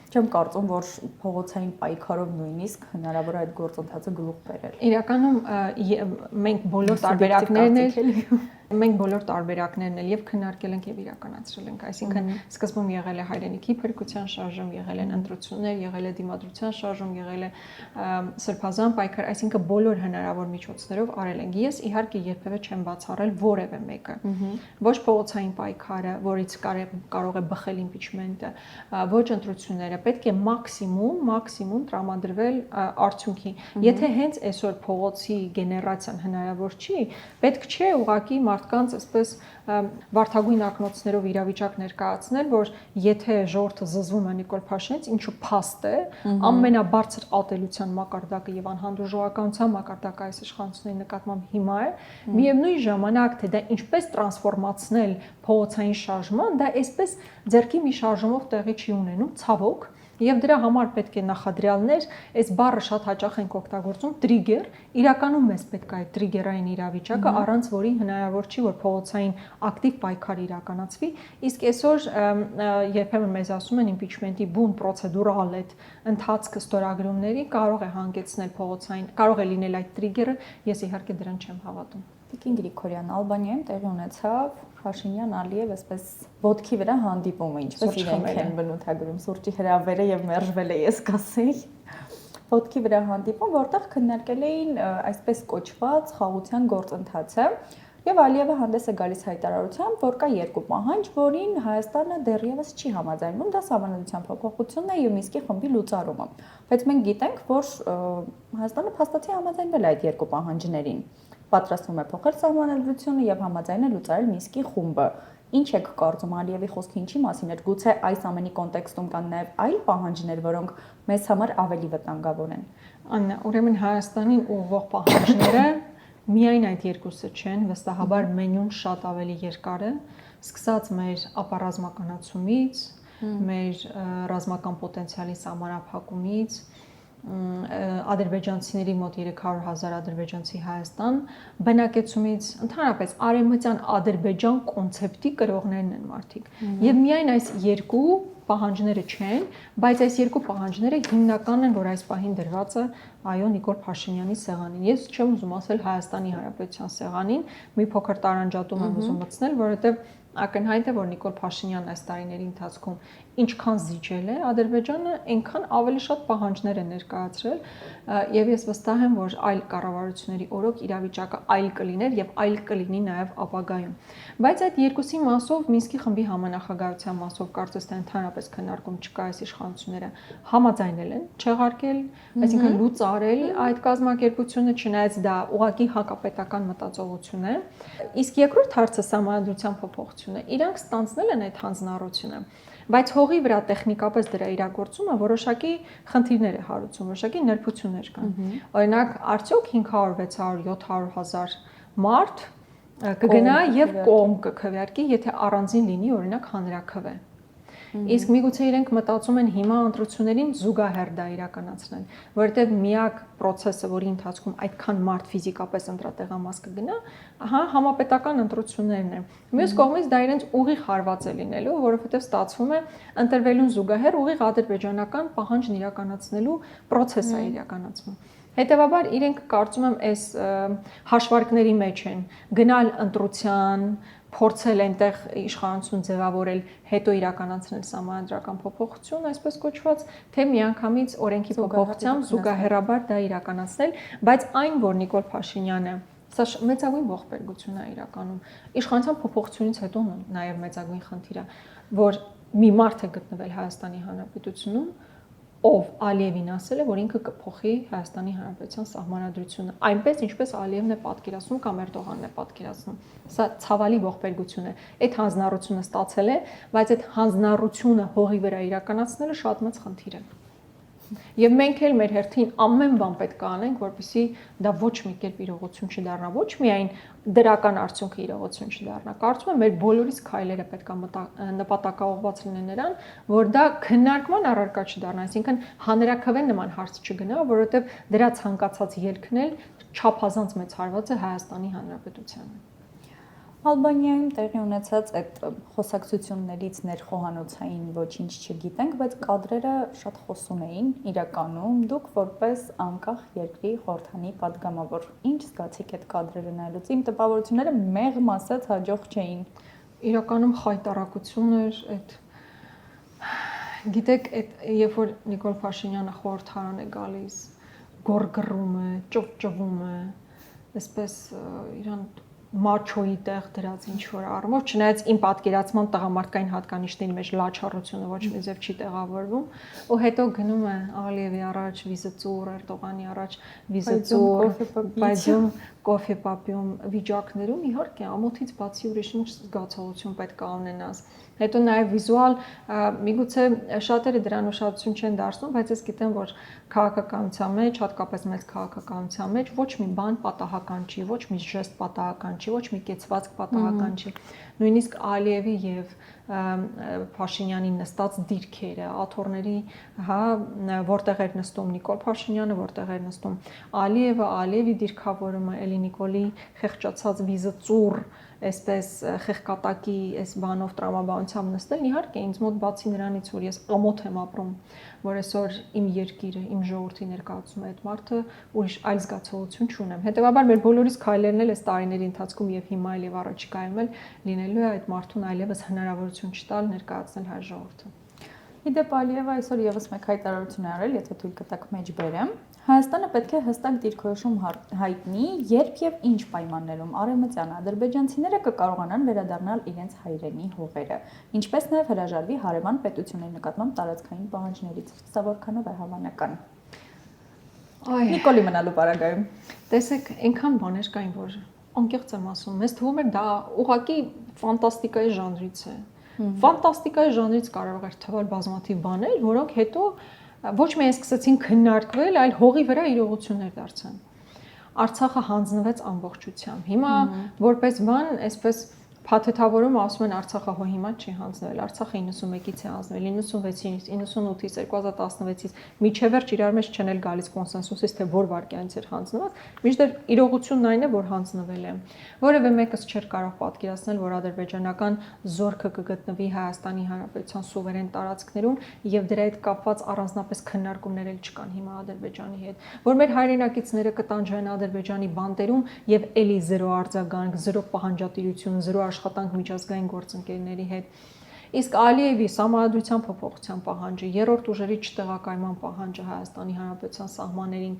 Չեմ կարծում, որ փողոցային պայքարով նույնիսկ հնարավոր է այդ գործընթացը գլուխ բերել։ Իրականում մենք բոլոր տարբերակներն Մենք բոլոր տարբերակներն էլ եւ քննարկել ենք եւ իրականացրել ենք, այսինքն սկզբում եղել է հայրենիքի փրկության շարժում, եղել են ընտրություններ, եղել է դիմադրության շարժում, եղել է սրբազան պայքար, այսինքն բոլոր հնարավոր միջոցներով արել ենք։ Ես իհարկե երբևէ չեմ բացառել որևէ մեկը։ Ոչ փողոցային պայքարը, որից կարող է բխել իմպիչմենտը, ոչ ընտրությունները, պետք է մաքսիմում տրամադրվել արդյունքի։ Եթե հենց այսօր փողոցի գեներացիան հնարավոր չի, պետք չէ ուղղակի մարդկանց այսպես վարդագույն ակնոցներով իրավիճակ ներկայացնել, որ եթե ժողովուրդը զզվում է Նիկոլ Փաշինյանից, ինչու փաստ է, ամենաբարձր ատելության մակարդակը եւ անհանդուրժողականության մակարդակը այս իշխանությունների նկատմամբ հիմա է, միևնույն ժամանակ թե դա ինչպես տրանսֆորմացնել փողոցային շարժման, դա այսպես ձեռքի մի շարժումով տեղի չի ունենում, ցավոք, եւ դրա համար պետք է նախադրյալներ, այս բառը շատ հաճախ ենք օգտագործում, տրիգեր, իրականում մեզ պետք է այդ տրիգերային իրավիճակը, առանց որի հնարավոր չի, որ փողոցային ակտիվ պայքար իրականացվի, իսկ այսօր երբեմն մեզ ասում են իմպիչմենտի բուն պրոցեդուրալ այդ ընթացքը ստորագրումների կարող է հանգեցնել փողոցային, կարող է լինել այդ տրիգերը, ես իհարկե դրան չեմ հավատում։ Տիկին Գրիգորյան, Ալբանիայում տեղի ունեցավ Փաշինյան-Ալիև այսպես ոտքի վրա հանդիպումը, ինչպես իրենք են բնութագրում, սուրճի հրավերը եւ մերժվել է, ես կասեի։ Ոտքի վրա հանդիպում, որտեղ քննարկել էին այսպես կոչված խաղաղության գործընթացը, եւ Ալիևը հանդես է գալիս հայտարարությամբ, որ կա երկու պահանջ, որին Հայաստանը դեռևս չի համաձայնում, դա սահմանադրության փոփոխությունն է եւ Մինսկի խմբի լուծարումը։ Բայց մենք գիտենք, որ Հայաստանը փաստացի համաձայնվել է այդ երկու պահանջներին։ Պատրաստվում է փոխել սահմանադրությունը եւ համաձայնել լուծարել Մինսկի խումբը։ Ինչ եք կարծում Ալիևի խոսքը ինչի մասին էր։ Գուցե այս ամենի կոնտեքստում կան նաեւ այլ պահանջներ, որոնք մեզ համար ավելի վտանգավոր են։ Աննա, ուրեմն Հայաստանին ուղղող պահանջները միայն այդ երկուսը չեն, վստահաբար մենյուն շատ ավելի երկար է, սկսած մեր ապառազմականացումից, մեր ռազմական պոտենցիալի սահմանափակումից, ադրբեջանցիների մոտ 300,000 ադրբեջանցի Հայաստան բնակեցումից, ընդհանրապես արևմտյան Ադրբեջան կոնցեպտի կրողներն են մարդիկ։ Եվ միայն այս երկու պահանջները չեն, բայց այս երկու պահանջները հիմնական են, որ այս պահին դրված է այո Նիկոլ Փաշինյանի սեղանին։ Ես չեմ ուզում ասել Հայաստանի Հանրապետության սեղանին, մի փոքր տարանջատում եմ ուզում մտցնել, որովհետև ակնհայտ է, որ Նիկոլ Փաշինյանն այս տարիների ընթացքում ինչքան զիջել է Ադրբեջանը, այնքան ավելի շատ պահանջներ է ներկայացրել եւ ես վստահ եմ, որ այլ կառավարությունների օրոք իրավիճակը այլ կլիներ եւ այլ կլինի նաեւ ապագայում։ Բայց այդ երկուսի մասով Մինսկի խմբի համանախագահության մասով կարծես թե ընդհանրապես քննարկում չկա, այս իշխանությունները համաձայնել են չեղարկել, այսինքն լուծարել այդ կազմակերպությունը, չնայած դա ուղղակի հակապետական մտածողություն է։ Իսկ երկրորդ հարցը սահմանադրության փոփոխությունը, իրանք ստանձնել են այդ հանձնառությունը, բայց հողի վրա տեխնիկապես դրա իրագործումը որոշակի խնդիրներ է հարուցում, որոշակի նրբություններ կան։ Օրինակ, արդյոք 500, 600, 700,000 մարդ կգնա եւ կողմ կքվեարկի, եթե առանձին լինի, օրինակ, հանրաքվե։ Իսկ միգուցե իրենք մտածում են հիմա ընտրություններին զուգահեռ դա իրականացնել, որովհետև միակ process-ը, որի ընթացքում այդքան մարդ ֆիզիկապես ընտրատեղամաս կգնա, համապետական ընտրություններն են։ Մյուս կողմից դա իրենց ուղիղ հարված է լինելու, որովհետև ստացվում է ընտրվելուն զուգահեռ ուղիղ ադրբեջանական պահանջն իրականացնելու process է իրականացվում։ Հետևաբար իրենք կարծում եմ այս հաշվարկների մեջ են գնալ ընտրության, փորձել այնտեղ իշխանություն ձևավորել, հետո իրականացնել սահմանադրական փոփոխություն, այսպես կոչված, թե միանգամից օրենքի փոփոխությամբ զուգահեռաբար դա իրականացնել, բայց այն, որ Նիկոլ Փաշինյանը, սա մեծագույն ողբերգություն է իրականում, իշխանության փոփոխությունից հետո նաև մեծագույն խնդիր է, որ մի մարդ է գտնվել Հայաստանի Հանրապետությունում, ով Ալիևին ասել է, որ ինքը կփոխի Հայաստանի Հանրապետության սահմանադրությունը, այնպես ինչպես Ալիևն է պատկերացնում կամ Էրդողանն է պատկերացնում։ Սա ցավալի ողբերգություն է։ Այդ հանձնառությունը ստացել է, բայց այդ հանձնառությունը հողի վրա իրականացնելը շատ մեծ խնդիր է։ Եվ մենք էլ մեր հերթին ամեն բան պետք է անենք, որպեսզի դա ոչ մի կերպ իրողություն չդառնա, ոչ միայն դրական արդյունքը իրողություն չդառնա։ Կարծում եմ մեր բոլորիս քայլերը պետք է նպատակաուղղված լինեն նրան, որ դա քննարկման առարկա չդառնա, այսինքն հանրաքվե նման հարց չգնա, որովհետև դրա ցանկացած ելքն էլ չափազանց մեծ հարված է Հայաստանի Հանրապետությանը։ Ալբանիայում տեղի ունեցած այդ խոսակցություններից ներխոհանոցային ոչինչ չգիտենք, բայց կադրերը շատ խոսուն էին իրականում։ Դուք որպես անկախ երկրի խորհրդանի падգամավոր, ինչ զգացիք այդ կադրերը նայելուց։ Իմ տպավորությունները մեղմ ասած հաջող չէին։ Իրականում խայտարակություն էր այդ գիտեք, այդ երբ որ Նիկոլ Փաշինյանը խորհրդարան է գալիս, գորգռում է, ճոճվում է, այսպես իրան մաչոյի տեղ դրած ինչ որ առումով, չնայած իմ պատկերացման տղամարդկային հատկանիշների մեջ լաչառությունը ոչ մի ձև չի տեղավորվում, ու հետո գնում է Ալիևի առաջ վիզը ծուռ, Էրդողանի առաջ վիզը ծուռ, բայց կոֆե պապիում վիճակներում իհարկե ամոթից բացի ուրիշ ինչ զգացողություն պետք է ունենաս։ Հետո նաև վիզուալ միգուցե շատերը դրան ուշադրություն չեն դարձնում, բայց ես գիտեմ, որ քաղաքականության մեջ, հատկապես մեծ քաղաքականության մեջ ոչ մի բան պատահական չի, ոչ մի ժեստ պատահական չի, ոչ մի կեցվածք պատահական չի։ Նույնիսկ Ալիևի եւ Փաշինյանի նստած դիրքերը, աթոռների, հա, որտեղ էր նստում Նիկոլ Փաշինյանը, որտեղ էր նստում Ալիևը, Ալիևի դիրքավորումը, էլի Նիկոլի խեղճացած վիզը ծուռ, այսպես խեղկատակի այս բանով տրամաբանությամբ նստել, իհարկե ինձ մոտ բացի նրանից, որ ես ամոթ եմ ապրում, որ այսօր իմ երկիրը, իմ ժողովրդի ներկայացում է այդ մարդը, ուրիշ այլ զգացողություն չունեմ։ Հետևաբար մեր բոլորիս քայլերն էլ այս տարիների ընթացքում եւ հիմա էլ եւ առաջիկայում էլ լինելու է այդ մարդուն այլևս հնարավորություն չտալ ներկայացնել հայ ժողովրդը։ Իդեպ Ալիևը այսօր եւս մեկ հայտարարություն է արել, եթե թույլ կտաք մեջ բերեմ։ Հայաստանը պետք է հստակ դիրքորոշում հայտնի, երբ եւ ինչ պայմաններում արևմտյան ադրբեջանցիները կկարողանան վերադառնալ իրենց հայրենի հողերը, ինչպես նաեւ հրաժարվի հարևան պետությունների նկատմամբ տարածքային պահանջներից։ Սա որքանով է հավանական։ Նիկոլի մնալու պարագայում։ Տեսեք, այնքան բաներ կային, որ անկեղծ եմ ասում, մեզ թվում էր դա ուղղակի ֆանտաստիկայի ժանրից է։ Ֆանտաստիկայի ժանրից կարող էր թվալ բազմաթիվ բաներ, որոնք հետո ոչ միայն սկսեցին քննարկվել, այլ հողի վրա իրողություններ դարձան։ Արցախը հանձնվեց ամբողջությամբ։ Հիմա որպես բան, այսպես փաթեթավորումը ասում են Արցախը հո հիմա չի հանձնվել, Արցախը 91-ից է հանձնվել, 96-ից, 98-ից, 2016-ից, միջևերջ իրար մեջ չեն էլ գալիս կոնսենսուսից, թե որ վարկյանից էր հանձնված, մինչդեռ իրողությունն այն է, որ հանձնվել է։ Որևէ մեկս չէր կարող պատկերացնել, որ ադրբեջանական զորքը կգտնվի Հայաստանի Հանրապետության սուվերեն տարածքներում եւ դրա հետ կապված առանձնապես քննարկումներ էլ չկան հիմա Ադրբեջանի հետ, որ մեր հայրենակիցները կտանջեն Ադրբեջանի բանտերում եւ էլի զերո արձագանք, զերո պահանջատիրություն, զերո աշխատանք միջազգային գործընկերների հետ։ Իսկ Ալիևի Սահմանադրության փոփոխության պահանջը, երրորդ ուժերի չտեղակայման պահանջը Հայաստանի Հանրապետության սահմաններին,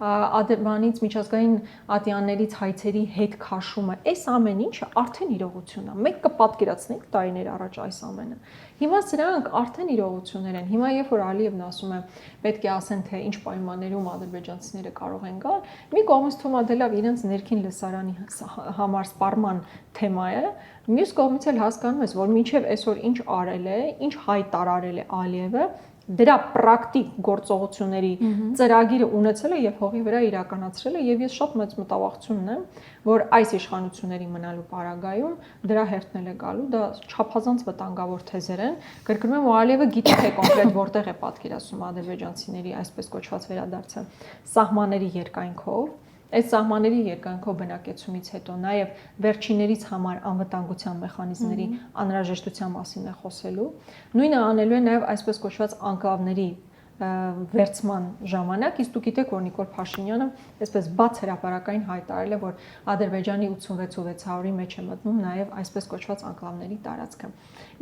Ադրբեջանից միջազգային ատյաններից հայցերի հետ քաշումը, այս ամեն ինչը արդեն իրողություն է։ Մենք կպատկերացնենք տարիներ առաջ այս ամենը։ Հիմա սրանք արդեն իրողություններ են։ Հիմա երբ որ Ալիևն ասում է, պետք է ասեն, թե ինչ պայմաններում ադրբեջանցիները կարող են գալ, մի կողմից թվում է դե լավ, իրենց ներքին լսարանի համար սպառման թեմա է, մյուս կողմից էլ հասկանում ես, որ մինչև այսօր ինչ արել է, ինչ հայտարարել է Ալիևը, դրա պրակտիկ գործողությունների ծրագիրը ունեցել է եւ հողի վրա իրականացրել է եւ ես շատ մեծ մտավախություն ունեմ, որ այս իշխանությունների մնալու պարագայում դրա հերթնել է գալու, դա չափազանց վտանգավոր թեզեր են։ Կրկնում եմ, Ալիևը գիտի թե կոնկրետ որտեղ է պատկերացում ադրբեջանցիների այսպես կոչված վերադարձը սահմանների երկայնքով։ Այս սահմանների երկայնքով բնակեցումից հետո նաև վերջիններից համար անվտանգության մեխանիզմների անհրաժեշտության մասին է խոսելու։ Նույնը անելու է նաև այսպես կոչված անկլավների վերցման ժամանակ, իսկ դուք գիտեք, որ Նիկոլ Փաշինյանը այսպես բաց հրապարակային հայտարարել է, որ Ադրբեջանի 86,600-ի մեջ է մտնում նաև այսպես կոչված անկլավների տարածքը։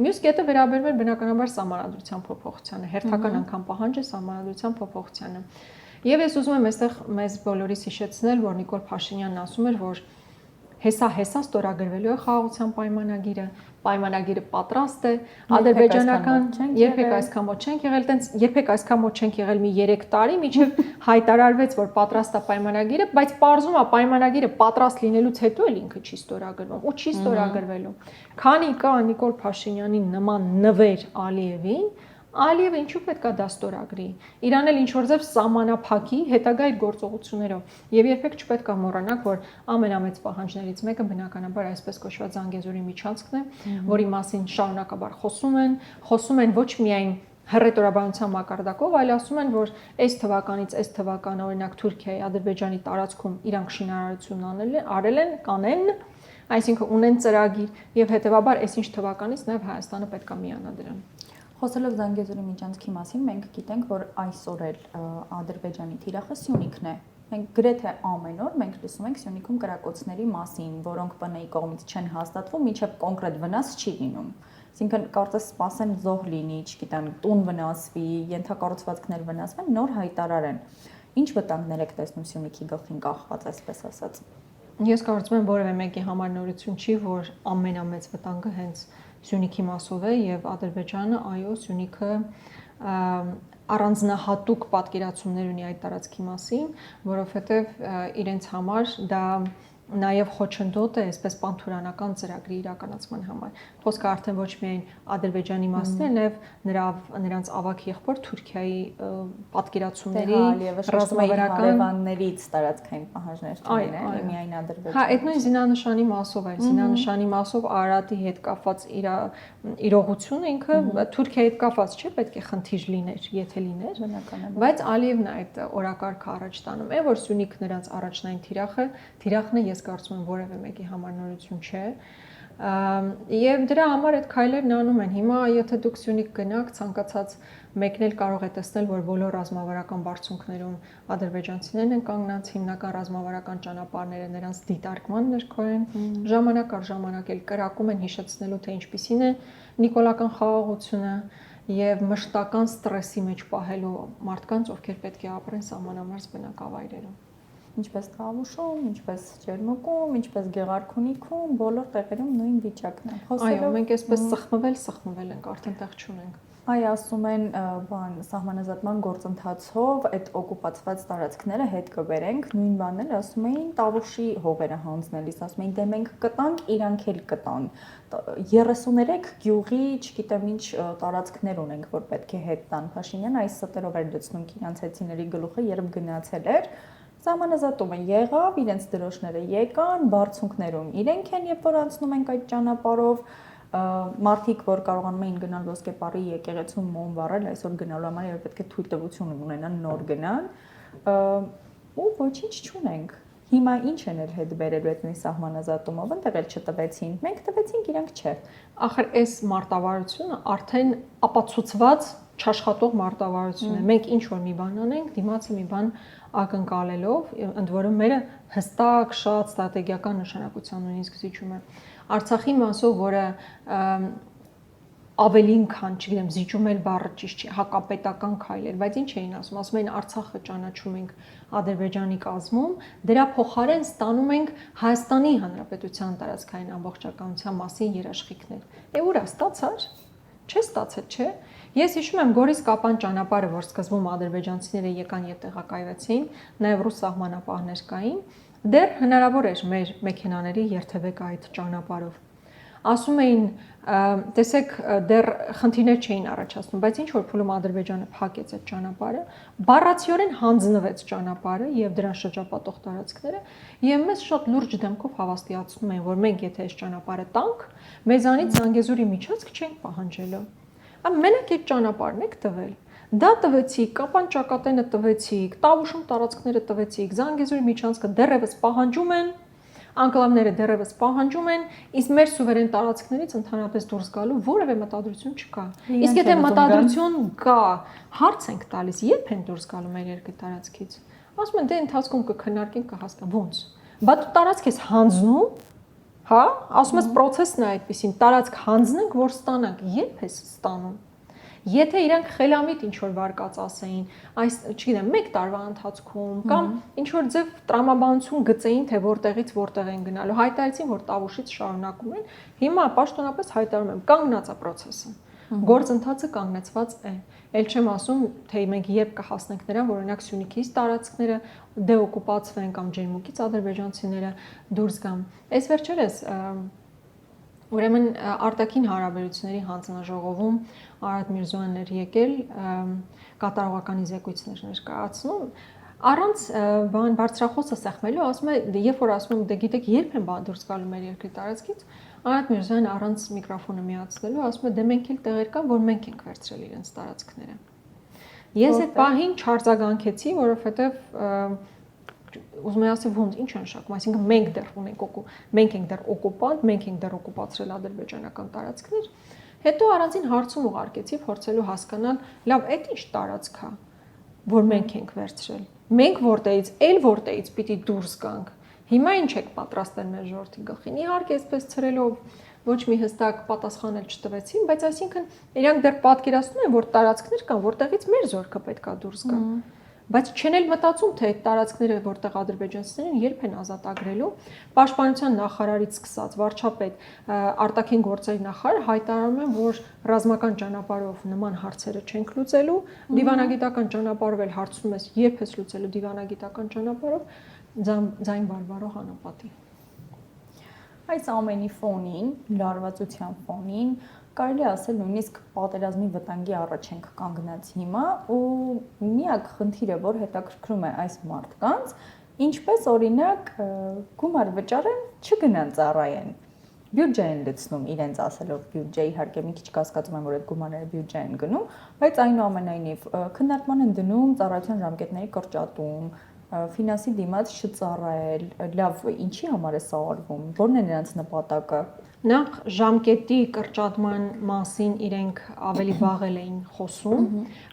Մյուս կետը վերաբերում է բնականաբար Սահմանադրության փոփոխությանը, հերթական անգամ պահանջ է Սահմանադրության փոփոխությանը։ Եվ ես ուզում եմ այստեղ մեզ բոլորիս հիշեցնել, որ Նիկոլ Փաշինյանն ասում էր, որ հեսա ստորագրվելու է խաղաղության պայմանագիրը, պայմանագիրը պատրաստ է, ադրբեջանական երբեք այսքան մոտ չենք եղել, տենց երբեք այսքան մոտ չենք եղել մի 3 տարի, մինչև հայտարարվեց, որ պատրաստ է պայմանագիրը, բայց պարզում է պայմանագիրը պատրաստ լինելուց հետո էլ ինքը չի ստորագրվում ու չի ստորագրվելու։ Քանի կա Նիկոլ Փաշինյանի նման նվեր Ալիևին, Ալիևը ինչու պետք է դա ստորագրի։ Իրան էլ ինչ որ ձև սահմանափակի հետագա այդ գործողություններով։ Եվ երբեք չպետք է մոռանանք, որ ամենամեծ պահանջներից մեկը բնականաբար այսպես կոչված Զանգեզուրի միջանցքն է, որի մասին շարունակաբար խոսում են ոչ միայն հռետորաբանության մակարդակով, այլ ասում են, որ այս թվականից այս թվականը օրինակ Թուրքիայի, Ադրբեջանի տարածքում իրանք շինարարություն արել են, կանեն, այսինքն ունեն ծրագիր եւ հետեւաբար այսինչ թվականից նաեւ Հայաստանը պետք է միանա դրան։ Խոսելով Զանգեզուրի միջանցքի մասին, մենք գիտենք, որ այսօր էլ Ադրբեջանի թիրախը Սյունիքն է։ Մենք գրեթե ամեն օր մենք լսում ենք Սյունիքում կրակոցների մասին, որոնք ՊՆ-ի կողմից չեն հաստատվում, մինչև կոնկրետ վնաս չի լինում։ Այսինքն կարծես սպասեն զոհ լինի, չգիտեմ, տուն վնասվի, ենթակառուցվածքներ վնասվեն, նոր հայտարարեն։ Ինչ վտանգներ եք տեսնում Սյունիքի գլխին կախված, այսպես ասած։ Ես կարծում եմ որևէ մեկի համար նորություն չի, որ ամենամեծ վտանգը հենց Սյունիքի մասով է եւ Ադրբեջանը, այո, Սյունիքը առանձնահատուկ պատկերացումներ ունի այդ տարածքի մասին, որովհետեւ իրենց համար դա նաև խոչընդոտ է այսպես պանթուրանական ծրագրի իրականացման համար։ Խոսքը արդեն ոչ միայն Ադրբեջանի մասին է, նաև նրանց ավագ եղբոր Թուրքիայի պատկերացումների ռազմավարական հարևաններից տարածքային պահանջներ չունեն, միայն Ադրբեջանի։ Հա, այդ նույն զինանշանի մասով է, զինանշանի մասով Արարատի հետ կապված իրողությունը ինքը Թուրքիայի հետ կապված չէ, պետք է խնդիր լիներ, եթե լիներ, բնականաբար։ Բայց Ալիևն է այդ օրակարգը առաջ տանում, է որ Սյունիք նրանց առաջնային թիրախն է, ես կարծում եմ որևէ մեկի համար նորություն չէ։ Եվ դրա համար այդ քայլերն անում են։ Հիմա եթե դուք Սյունիք գնաք, ցանկացած մեկն էլ կարող է տեսնել, որ բոլոր ռազմավարական բարձունքներում ադրբեջանցիներն են կանգնած, հիմնական ռազմավարական ճանապարհները նրանց դիտարկման ներքո են, ժամանակ առ ժամանակ էլ կրակում են հիշեցնելու, թե ինչպիսին է նիկոլական խաղաղությունը եւ մշտական ստրեսի մեջ պահելու մարդկանց, ովքեր պետք է ապրեն սահմանամերձ բնակավայրերում։ Ինչպես Տավուշում, ինչպես Ջերմուկում, ինչպես Գեղարքունիքում, բոլոր տեղերում նույն վիճակն է։ Այո, մենք այսպես սխմվել ենք, արդեն տեղ չունենք։ Այ ասում են, սահմանազատման գործընթացով այդ օկուպացված տարածքները հետ կբերենք, նույն բանն էլ ասում էին Տավուշի հողերը հանձնելիս, ասում էին դե մենք կտանք, իրանք էլ կտան։ 33 գյուղի, չգիտեմ ինչ տարածքներ ունենք, որ պետք է հետ տան։ Փաշինյանը այս ստերով էր լցնում կինանցեցիների գլուխը, երբ գնացել էր։ Սահմանազատումը եղավ, իրենց դրոշները եկան, բարձունքներում իրենք են, երբ որ անցնում ենք այդ ճանապարհով, մարդիկ, որ կարողանում էին գնալ ոսկեպարի եկեղեցում մոմ վառել, այսօր գնալու համար երբ պետք է թույլտվություն ունենան նոր գնան, ու ոչինչ չունենք։ Հիմա ինչ են էլ հետ բերելու այդ նույն սահմանազատումով, այնտեղ էլ չտվեցին։ Մենք տվեցինք, իրանք չէ։ Ախր այս մարտավարությունը արդեն ապացուցված չաշխատող մարտավարություն է։ Մենք ինչ որ մի բան անենք, դիմացը մի բան ակնկալելով, ընդ որում մերը հստակ շատ ստրատեգիական նշանակության նույնիսկ զիջում է։ Արցախի մասով, որը ավելին քան, չգիտեմ, զիջում էլ բառը ճիշտ չի, հակապետական քայլեր, բայց ինչ էին ասում էին Արցախը ճանաչում ենք Ադրբեջանի կազմում, դրա փոխարեն ստանում ենք Հայաստանի Հանրապետության տարածքային ամբողջականության մասին երաշխիքներ։ Ուր է ստացար։ Չէ ստացել, չէ։ Ես հիշում եմ Գորիս-Կապան ճանապարհը, որ սկզբում ադրբեջանցիները եկան եւ տեղակայվեցին, նաեւ ռուս սահմանապահներ կային, դեռ հնարավոր էր մեր մեքենաների երթևեկը այդ ճանապարհով։ Ասում էին, տեսեք, դեռ խնդիրներ չէին առաջացնում, բայց ինչ որ փուլում Ադրբեջանը փակեց այդ ճանապարհը, բառացիորեն հանձնվեց ճանապարհը եւ դրան շրջապատող տարածքները, եւ մեզ շատ լուրջ դեմքով հավաստիացնում են, որ մենք եթե այս ճանապարհը տանք, մեզանից Զանգեզուրի միջանցք չենք պահանջելու։ Մենակ այդ ճանապարհն եք տվել։ Դա տվեցիք, Կապան ճակատենը տվեցիք, Տավուշում տարածքները տվեցիք, Զանգեզուրի միջանցքը դեռևս պահանջում են, անկլավները դեռևս պահանջում են, իսկ մեր սուվերեն տարածքներից ընդհանրապես դուրս գալու որևէ մտադրություն չկա։ Իսկ եթե մտադրություն կա, հարց ենք տալիս, երբ են դուրս գալու մեր երկրի տարածքից։ Ասում են, դե ընթացքում կքննարկենք, կհասկանանք, ոնց։ Բա դու տարածք ես հանձնում, հա, ասում ես process-ն է այդպեսին, տարածք հանձնենք, որ ստանանք, երբ ես ստանում։ Եթե իրանք խելամիտ ինչ որ վարկած ասեին, այս, չգիտեմ, 1 տարվա ընթացքում կամ ինչ որ ձև տրամաբանություն գծեին, թե որտեղից որտեղ են գնալու, հայտարարեցին, որ Տավուշից շարունակում են, հիմա պաշտոնապես հայտարարում եմ, կանգնած է process-ը։ Գործընթացը կանգնեցված է։ Էլ չեմ ասում, թե մենք երբ կհասնենք նրան, որ օրինակ Սյունիքից տարածքները դեօկուպացվեն կամ Ջերմուկից ադրբեջանցիները դուրս գան։ Այս վերջերս ուրեմն արտաքին հարաբերությունների հանձնաժողովում Արադ Միրզոյանն էր եկել կատարողականի զեկույցներ ներկայացնում առանց բարձրախոսը սեղմելու ասում է երբ որ ասում եմ դե գիտեք երբ են դուրս գալու մեր երկրի տարածքից Արադ Միրզոյան առանց միկրոֆոնը միացնելու ասում է դե մենք էլ տեղեր կան, որ մենք ենք վերցրել իրենց տարածքները։ Ես այդ պահին չարձագանքեցի, որովհետև ուզում եմ ասել ոնց ինչ է նշանակում, այսինքն մենք դեռ ունենք մենք ենք դեռ օկուպանտ, մենք ենք դեռ օկուպացրել ադրբեջանական տարածքներ։ Հետո առանձին հարցում ուղարկեցի, փորձելու հասկանալ, լավ, այդ ինչ տարածք է, որ մենք ենք վերցրել։ Մենք որտեղից պիտի դուրս գանք։ Հիմա ինչ եք պատրաստել մեր ժողովրդի գլխին։ Իհարկե, այսպես ցրելով ոչ մի հստակ պատասխան էլ չտվեցին, բայց այսինքն իրանք դեռ պատկերացնում են, որ տարածքներ կան, որտեղից մեր զորքը պետքա դուրս գա։ Բայց չեն էլ մտածում, թե այդ տարածքները, որտեղ ադրբեջանցիներն երբ են ազատագրելու, Պաշտպանության նախարարից սկսած վարչապետ, արտաքին գործերի նախարար հայտարարում են, որ ռազմական ճանապարհով նման հարցերը չենք լուծելու, դիվանագիտական ճանապարհով էլ հարցում ես, երբ ես լուծելու դիվանագիտական ճանապարհով, ձայն բարբարող անապատի։ Այս ամենի ֆոնին, լարվածության ֆոնին կարելի ասել նույնիսկ պատերազմի վտանգի առաջ ենք կանգնած հիմա ու միակ խնդիրը, որ հետաքրքրում է այս մարդկանց, ինչպես օրինակ գումար վճարեն, չգնան ծառայեն։ Բյուջե են լցնում իրենց ասելով բյուջե, իհարկե մի քիչ կասկածում եմ, որ այդ գումարները բյուջե են գնում, բայց այնուամենայնիվ քննարկման են դնում ծառայության ժամկետների կրճատում, ֆինանսի դիմաց չծառայել, լավ, ինչի համար է սա արվում, որն է նրանց նպատակը։ Նախ ժամկետի կրճատման մասին իրենք ավելի վաղ էին խոսում,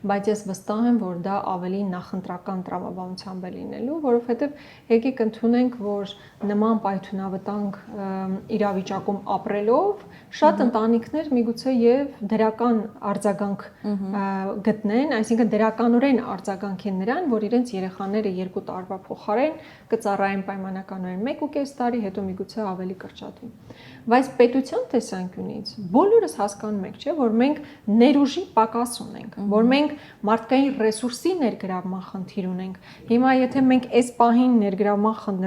բայց ես վստահ եմ, որ դա ավելի նախընտրական տրամաբանությամբ է լինելու, որովհետև եկեք ընդունենք, որ նման պայթունավտանգ իրավիճակում ապրելով շատ ընտանիքներ միգուցե եւ դրական արձագանք գտնեն, այսինքն դրականորեն արձագանքեն նրան, որ իրենց երեխաները 2 տարվա փոխարեն կծառայեն պայմանականորեն 1.5 տարի, հետո միգուցե ավելի կրճատվի։ Բայց պետության տեսանկյունից բոլորս հասկանում ենք, չէ, որ մենք ներուժի պակաս ունենք, որ մենք մարդկային ռեսուրսի ներգրավման խնդիր ունենք։ Հիմա եթե մենք այս պահին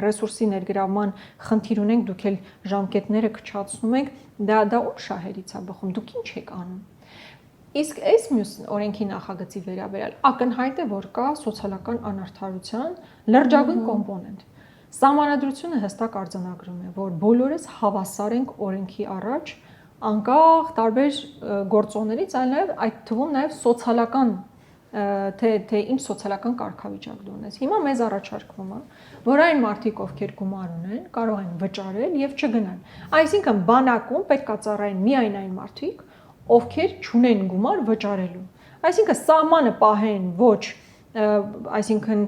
ռեսուրսի ներգրավման խնդիր ունենք, դուք էլ ժամկետները քչացնում եք, դա ո՞ր շահերից է բխում, դուք ինչ եք անում։ Իսկ այս մյուս օրենքի նախագծի վերաբերյալ ակնհայտ է, որ կա սոցիալական անարդարության լրջագույն կոմպոնենտ։ Սահմանադրությունը հստակ արձանագրում է, որ բոլորս հավասար ենք օրենքի առաջ, անկախ տարբեր գործոններից, այլ նաև այդ թվում նաև սոցիալական թե ինչ սոցիալական կարգավիճակ դու ունես։ Հիմա մեզ առաջարկվում է, որ այն մարդիկ, ովքեր գումար ունեն, կարող են վճարել եւ չգնան։ Այսինքն բանակում պետք է ծառայեն միայն այն մարդիկ, ովքեր չունեն գումար վճարելու։ Այսինքն սահմանը պահեն ոչ այսինքն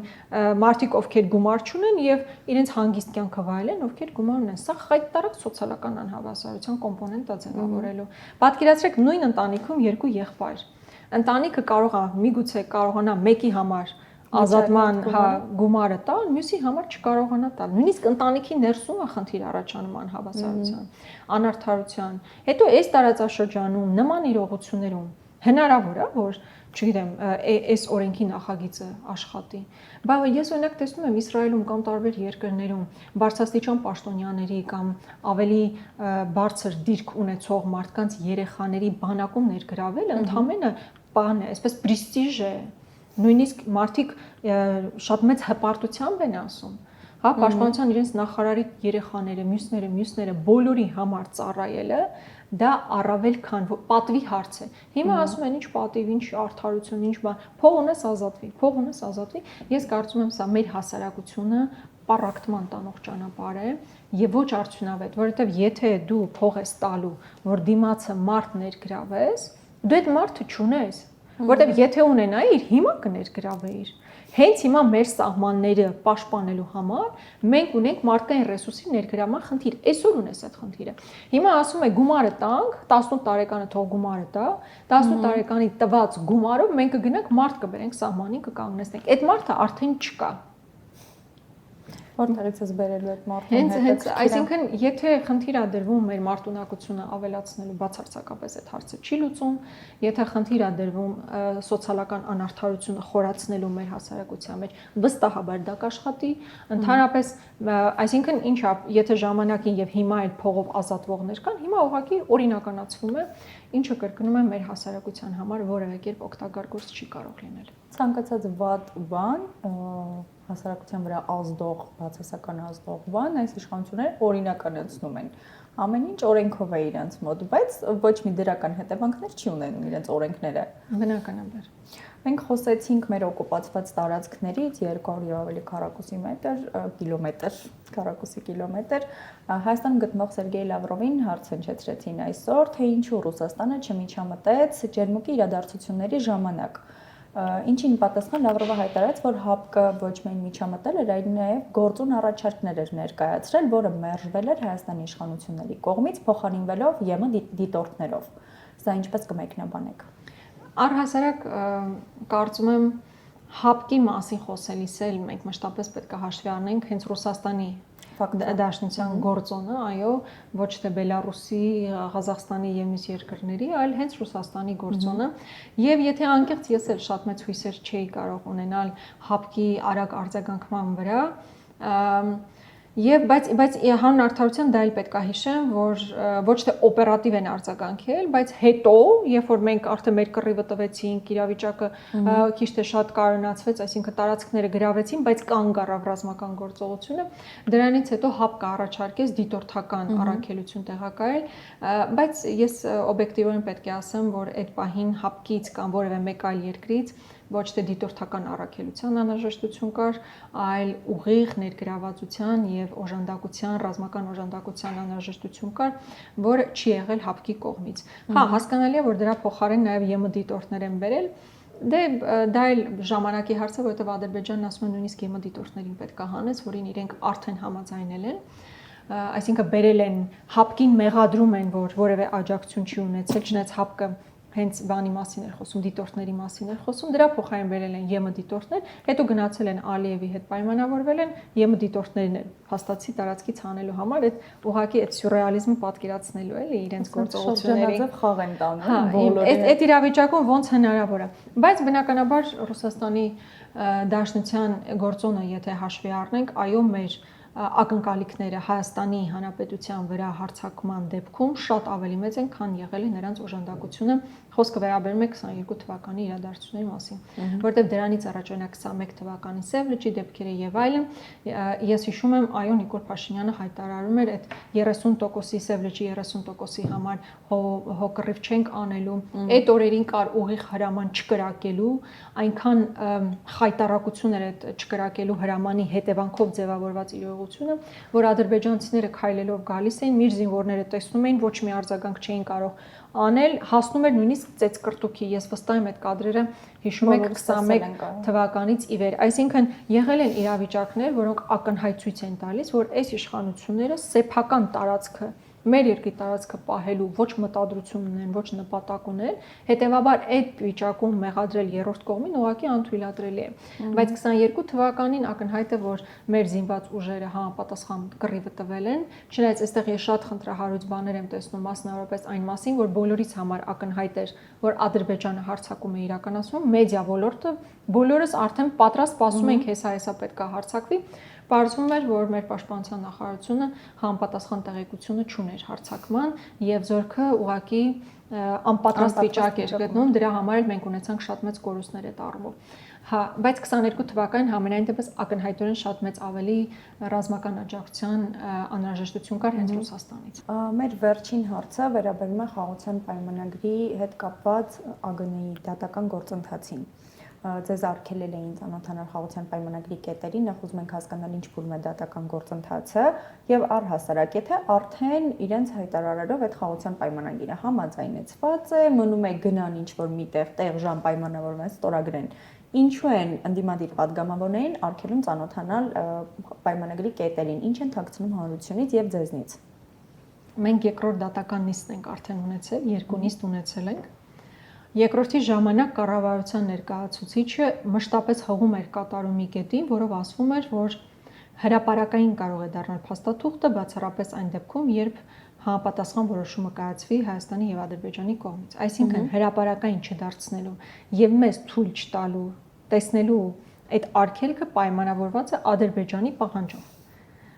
մարդիկ, ովքեր գումար չունեն եւ իրենց հանգիստ կյանքը վայելեն, ովքեր գումար ունեն։ Սա խայտարակ սոցիալական անհավասարության կոմպոնենտ է ձևավորելու։ Պատկերացրեք նույն ընտանիքում 2 եղբայր։ Ընտանիքը միգուցե կարողանա մեկի համար ազատման գումարը տալ, մյուսի համար չկարողանա տալ։ Նույնիսկ ընտանիքի ներսում է խնդիր առաջանում անհավասարության, անարդարության։ Հետո այս տարածաշրջանում նման իրողություններում հնարավոր է, որ չգիտեմ, այս օրենքի նախագիծը աշխատի։ Բայց ես օրինակ տեսնում եմ Իսրայելում կամ տարբեր երկրներում բարձրաստիճան պաշտոնյաների կամ ավելի բարձր դիրք ունեցող մարդկանց երեխաների բանակում ներգրավելը ընդհանրապես բան է, այսպես պրեստիժ է։ Նույնիսկ մարդիկ շատ մեծ հպարտությամբ են ասում։ Հա, պաշտպանության իրենց նախարարի երեխաները, մյուսները բոլորի համար ծառայելը դա առավել քան պատվի հարց է։ Հիմա ասում են ինչ պատիվ, ինչ արդարություն, ինչ բան, փող ունես ազատվի։ Ես կարծում եմ սա մեր հասարակությունը պարակտման տանող ճանապարհ է եւ ոչ արդյունավետ, որովհետեւ եթե դու փող ես տալու, որ դիմացը մարդ ներգրավես, դու այդ մարդը չունես, որովհետեւ եթե ունենայիր, հիմա կներգրավեիր։ Հենց հիմա մեր սահմանները պաշտպանելու համար մենք ունենք մարդկային ռեսուրսի ներգրավման խնդիր։ Այսօր ունես այդ խնդիրը։ Հիմա ասում է գումարը տանք, 18 տարեկանը թող գումարը տա, 18 տարեկանի տված գումարով մենք կգնանք մարդ կբերենք սահմանին կկանգնեցնենք։ Այդ մարդը արդեն չկա։ Որտեղից ես բերելու այդ մարդուն Հենց, այսինքն, եթե խնդիր ա դրվում մեր մարտունակությունը ավելացնելու բացարձակապես այդ հարցը չի լուծում, եթե խնդիր ա դրվում սոցիալական անարդարությունը խորացնելու մեր հասարակության մեջ, վստահաբար դա կաշխատի, ընդհանրապես, այսինքն ինչ ա, եթե ժամանակին եւ հիմա էլ փողով ազատվողներ կան, հիմա ուղղակի օրինականացվում է, ինչը կրկնում է մեր հասարակության համար որևէ կերպ օգտակար գործ չի կարող լինել։ Ցանկացած վատ բան հասարակության վրա ազդող, բացասական ազդող բան այս իշխանությունները օրինականացնում են, Ամեն ինչ օրենքով է իրենց մոտ, բայց ոչ մի դրական հետևանքներ չի ունենում իրենց օրենքները։ Բնականաբար։ Մենք խոսեցինք մեր օկուպացված տարածքներից 200-ից ավելի քառակուսի կիլոմետր։ Հայաստանում գտնվող Սերգեյ Լավրովին հարց հնչեցրեցին այսօր, թե ինչու Ռուսաստանը չմիջամտեց ջերմուկի իրադարձությունների ժամանակ։ Ինչին պատասխան Լավրովը հայտարարեց, որ ՀԱՊԿ ոչ միայն միջամտել էր, այլ նաև գործուն առաջարկներ էր ներկայացրել, որը մերժվել էր Հայաստանի իշխանությունների կողմից, փոխարինվելով ԵՄ դիտորդներով։ Սա ինչպես կմեկնաբանեք։ Առհասարակ կարծում եմ ՀԱՊԿ-ի մասին խոսելիս էլ մենք մշտապես պետք է հաշվի առնենք հենց Ռուսաստանի Դաշնության գործոնը, այո, ոչ թե Բելարուսի, Ղազախստանի եւ մյուս երկրների, այլ հենց Ռուսաստանի գործոնը։ Եվ եթե անկեղծ ես էլ շատ մեծ հույսեր չէի կարող ունենալ ՀԱՊԿ-ի արագ արձագանքման վրա, բայց հանուն արդարության դա էլ պետք է հիշեմ, որ ոչ թե օպերատիվ են արձագանքել, բայց հետո, երբ որ մենք արդեն մեր կռիվը տվեցինք, իրավիճակը քիչ թե շատ կայունացվեց, այսինքն տարածքները գրավեցին, բայց կանգ առավ ռազմական գործողությունը, դրանից հետո ՀԱՊԿ-ը առաջարկեց դիտորդական առաքելություն տեղակայել, բայց ես օբյեկտիվորեն պետք է ասեմ, որ այդ պահին ՀԱՊԿ-ից կամ որևէ մեկ այլ երկրից ոչ թե դիտորդական առաքելության անհրաժեշտություն կար, այլ ուղիղ ներգրավվածության եւ օժանդակության, ռազմական օժանդակության անհրաժեշտություն կար, որը չի եղել ՀԱՊԿ-ի կողմից։ Հա, հասկանալի է, որ դրա փոխարեն նաեւ ԵՄ դիտորդներ են բերել, դա էլ ժամանակի հարց է, որովհետեւ Ադրբեջանն ասում է նույնիսկ ԵՄ դիտորդներին պետք է հանես, որին իրենք արդեն համաձայնել են, այսինքն բերել են ՀԱՊԿ-ին մեղադրում են, որ որևէ աջակցություն չի ունեցել, չնայած ՀԱՊԿ-ը հենց բանի մասին էր խոսում, դիտորդների մասին էր խոսում, դրա փոխարեն բերել են ԵՄ դիտորդներ, հետո գնացել են Ալիևի հետ պայմանավորվել են, ԵՄ դիտորդներն են փաստացի տարածքից հանելու համար, այդ ուղղակի այդ սյուրռեալիզմը պատկերացնելու էլի իրենց գործողությունների խաղ են տանում բոլորը։ Այդ իրավիճակում ոնց հնարավոր է, բայց բնականաբար Ռուսաստանի Դաշնության գործոնը, եթե հաշվի առնենք, այո, մեր ակնկալիքները Հայաստանի Հանրապետության վրա հարձակման դեպքում շատ ավելի մեծ են, քան եղել է նրանց օժանդակությունը, խոսքը վերաբերում է 22 թվականի իրադարձությունների մասին, որտեղ դրանից առաջ օրինակ 21 թվականի Սև լճի դեպքերը եւ այլն, ես հիշում եմ, այո, Նիկոլ Փաշինյանը հայտարարում էր այդ 30%-ի Սև լճի 30%-ի համար հոկռիվ չենք անելու, այդ օրերին կար ուղիղ հրաման չկրակելու, այնքան խայտարակություն էր այդ չկրակելու հրամանի հետևանքով ձևավորված իրողությունը, որ ադրբեջանցիները քայլելով գալիս էին, մեր զինվորները տեսնում էին, ոչ մի արձագանք չէին կարող անել, հասնում էր նույնիսկ ծեծկրտուքի, ես վստահ եմ այդ կադրերը հիշում եք 21 թվականից ի վեր, այսինքն եղել են իրավիճակներ, որոնք ակնհայտ են տալիս, որ այս իշխանությունները սեփական տարածքը մեր երկրի տարածքը պահելու ոչ մտադրություն ունեն, ոչ նպատակ ունեն, հետեւաբար այդ վիճակում մեղադրել երրորդ կողմին ուղղակի անթույլատրելի է։ Բայց 22 թվականին ակնհայտ է, որ մեր զինված ուժերը համապատասխան կռիվը տվել են, չնայած այստեղ ես շատ խնդրահարույց բաներ եմ տեսնում, մասնավորապես այն մասին, որ բոլորից համար ակնհայտ էր, որ Ադրբեջանը հարձակում է իրականացնում, մեդիա ոլորտը բոլորս արդեն պատրաստ սպասում ենք, հեսա պետք է հարձակվի։ Պարզվում էր, որ մեր պաշտպանության նախարարությունը համապատասխան տեղեկությունը չուներ հարձակման եւ զորքը ուղղակի անպատրաստ վիճակ էր գտնում, դրա համար էլ մենք ունեցանք շատ մեծ կորուստներ այդ առումով։ Հա, բայց 22 թվականին համենայն դեպս ակնհայտորեն շատ մեծ ավելի ռազմական աջակցության անհրաժեշտություն կար հենց Ռուսաստանից։ Մեր վերջին հարցը վերաբերում է խաղաղության պայմանագրի հետ կապված ԱԳՆ-ի դատական գործընթացին։ Ձեզ արգելել էին ծանոթանալ խաղաղության պայմանագրի կետերին, նախ ուզում ենք հասկանալ ինչ փուլում է դատական գործընթացը եւ առհասարակ եթե արդեն իրենց հայտարարելով այդ խաղաղության պայմանագիրը համաձայնեցված է, մնում է գնան ինչ որ միտեղ տեղ ժամ պայմանավորված ստորագրեն, ինչու են ընդդիմադիր падգամավորներին արգելում ծանոթանալ պայմանագրի կետերին, ինչ են թաքցնում հանրությունից եւ ձեզնից։ Մենք երկրորդ դատական նիստն ենք արդեն ունեցել, երկու նիստ ունեցել ենք։ Երկրորդի ժամանակ կառավարության ներկայացուցիչը մշտապես հղում էր կատարումի կետին, որով ասվում էր, որ հրապարակային կարող է դառնալ փաստաթուղթը բացառապես այն դեպքում, երբ համապատասխան որոշումը կայացվի Հայաստանի եւ Ադրբեջանի կողմից։ Այսինքն հրապարակային չդարձնելու եւ մեզ թույլ չտալու տեսնելու այդ արգելքը պայմանավորված է Ադրբեջանի պահանջով։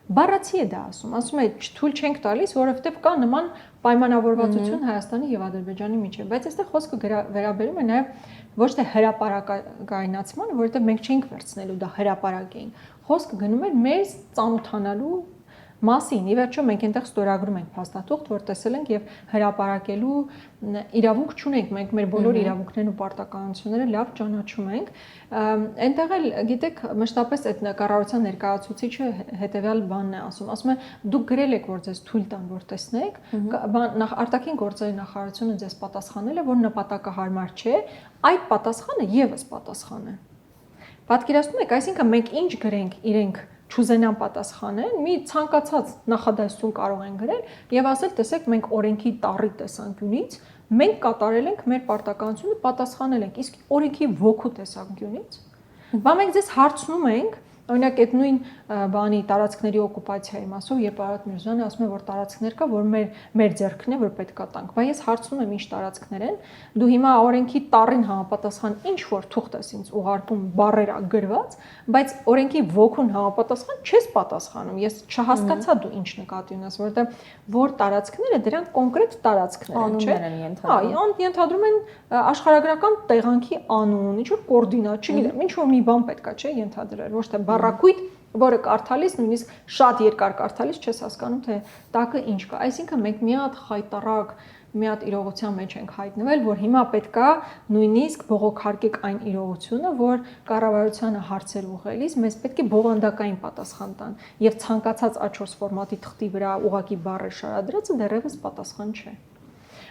Բառացի է դա ասում է թույլ չենք տալիս, որովհետև կա նման պայմանավորվածություն Հայաստանի եւ Ադրբեջանի միջեւ, բայց այստեղ խոսքը վերաբերում է նաեւ ոչ թե հրապարակայնացմանը, որովհետև մենք չենք վերցնելու դա հրապարակային։ Խոսքը գնում է մեր ծանոթանալու մասին։ Ի վերջո մենք այնտեղ ստորագրում ենք փաստաթուղթ, որ տեսել ենք եւ հրապարակելու իրավունք չունենք, մենք մեր բոլոր իրավունքներն ու պարտականությունները լավ ճանաչում ենք։ Այնտեղ էլ գիտեք, մշտապես այդ կառավարության ներկայացուցիչը հետեւյալ բանն է ասում է դուք գրել եք, որ ձեզ թույլ տան, որ տեսնեք, արտաքին գործերի նախարարությունը ձեզ պատասխանել է, որ նպատակահարմար չէ, այդ պատասխանը եւս պատասխան է։ Պատկերացնում եք, այսինքն մենք ինչ գրենք, իրենք չուզենան պատասխանեն, մի ցանկացած նախադասություն կարող են գրել եւ ասել, տեսեք, մենք օրենքի տառի տեսանկյունից մենք կատարել ենք մեր պարտականությունը, պատասխանել ենք, իսկ օրենքի ոգու տեսանկյունից, բա մենք ձեզ հարցնում ենք, օրինակ այդ նույն բանի տարածքների օկուպացիայի մասով, երբ Արարատ Միրզոյանը ասում է, որ տարածքներ կա, որ մեր ձեռքն է, որ պետքա տանք, բայց ես հարցնում եմ, ինչ տարածքներ են, դու հիմա օրենքի տառին համապատասխան ինչ որ թուղթ ես ինձ ուղարկում բառեր գրված, բայց օրենքի ոգուն համապատասխան չես պատասխանում, ես չհասկացա դու ինչ նկատի ունես, որովհետեւ որ տարածքները դրանք կոնկրետ տարածքներ են, չէ՞։ Հա, ենթադրում են աշխարհագրական տեղանքի անուն, ինչ որ կոորդինատ, չգիտեմ, ինչ որ մի բան պետքա, չէ՞, ենթադրել, ոչ թե բառակույտ, որը կարդալիս նույնիսկ շատ երկար կարդալիս չես հասկանում, թե տակը ինչ կա։ Այսինքն մենք մի հատ խայտարակ, մի հատ իրողության մեջ ենք հայտնվել, որ հիմա պետքա նույնիսկ բողոքարկեք այն իրողությունը, որ կառավարությանը հարցեր ուղղելիս մեզ պետք է բովանդակային պատասխան տան, եւ ցանկացած A4 ֆորմատի թղթի վրա ուղակի բառեր շարադրածը դեռևս պատասխան չէ։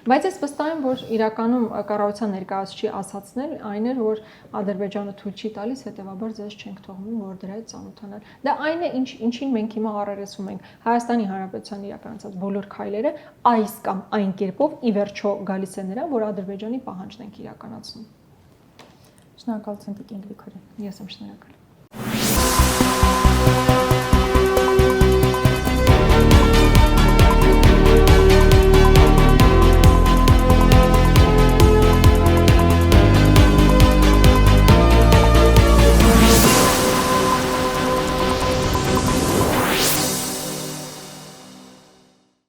Բայց ես վստահ եմ, որ իրականում կառավարության ներկայացուցիչի ասացնել այն էր, որ Ադրբեջանը թույլ չի տալիս, հետեւաբար ձեզ չենք թողնում, որ դրա հետ ծանոթանալ։ Դա այն է, ինչին մենք հիմա առերեսում ենք։ Հայաստանի Հանրապետության իրականացած բոլոր քայլերը այս կամ այն կերպով ի վերջո գալիս է նրան, որ Ադրբեջանի պահանջն ենք իրականացնում։ Շնորհակալություն Տիկին Գրիգորյան։ Ես եմ շնորհակալ։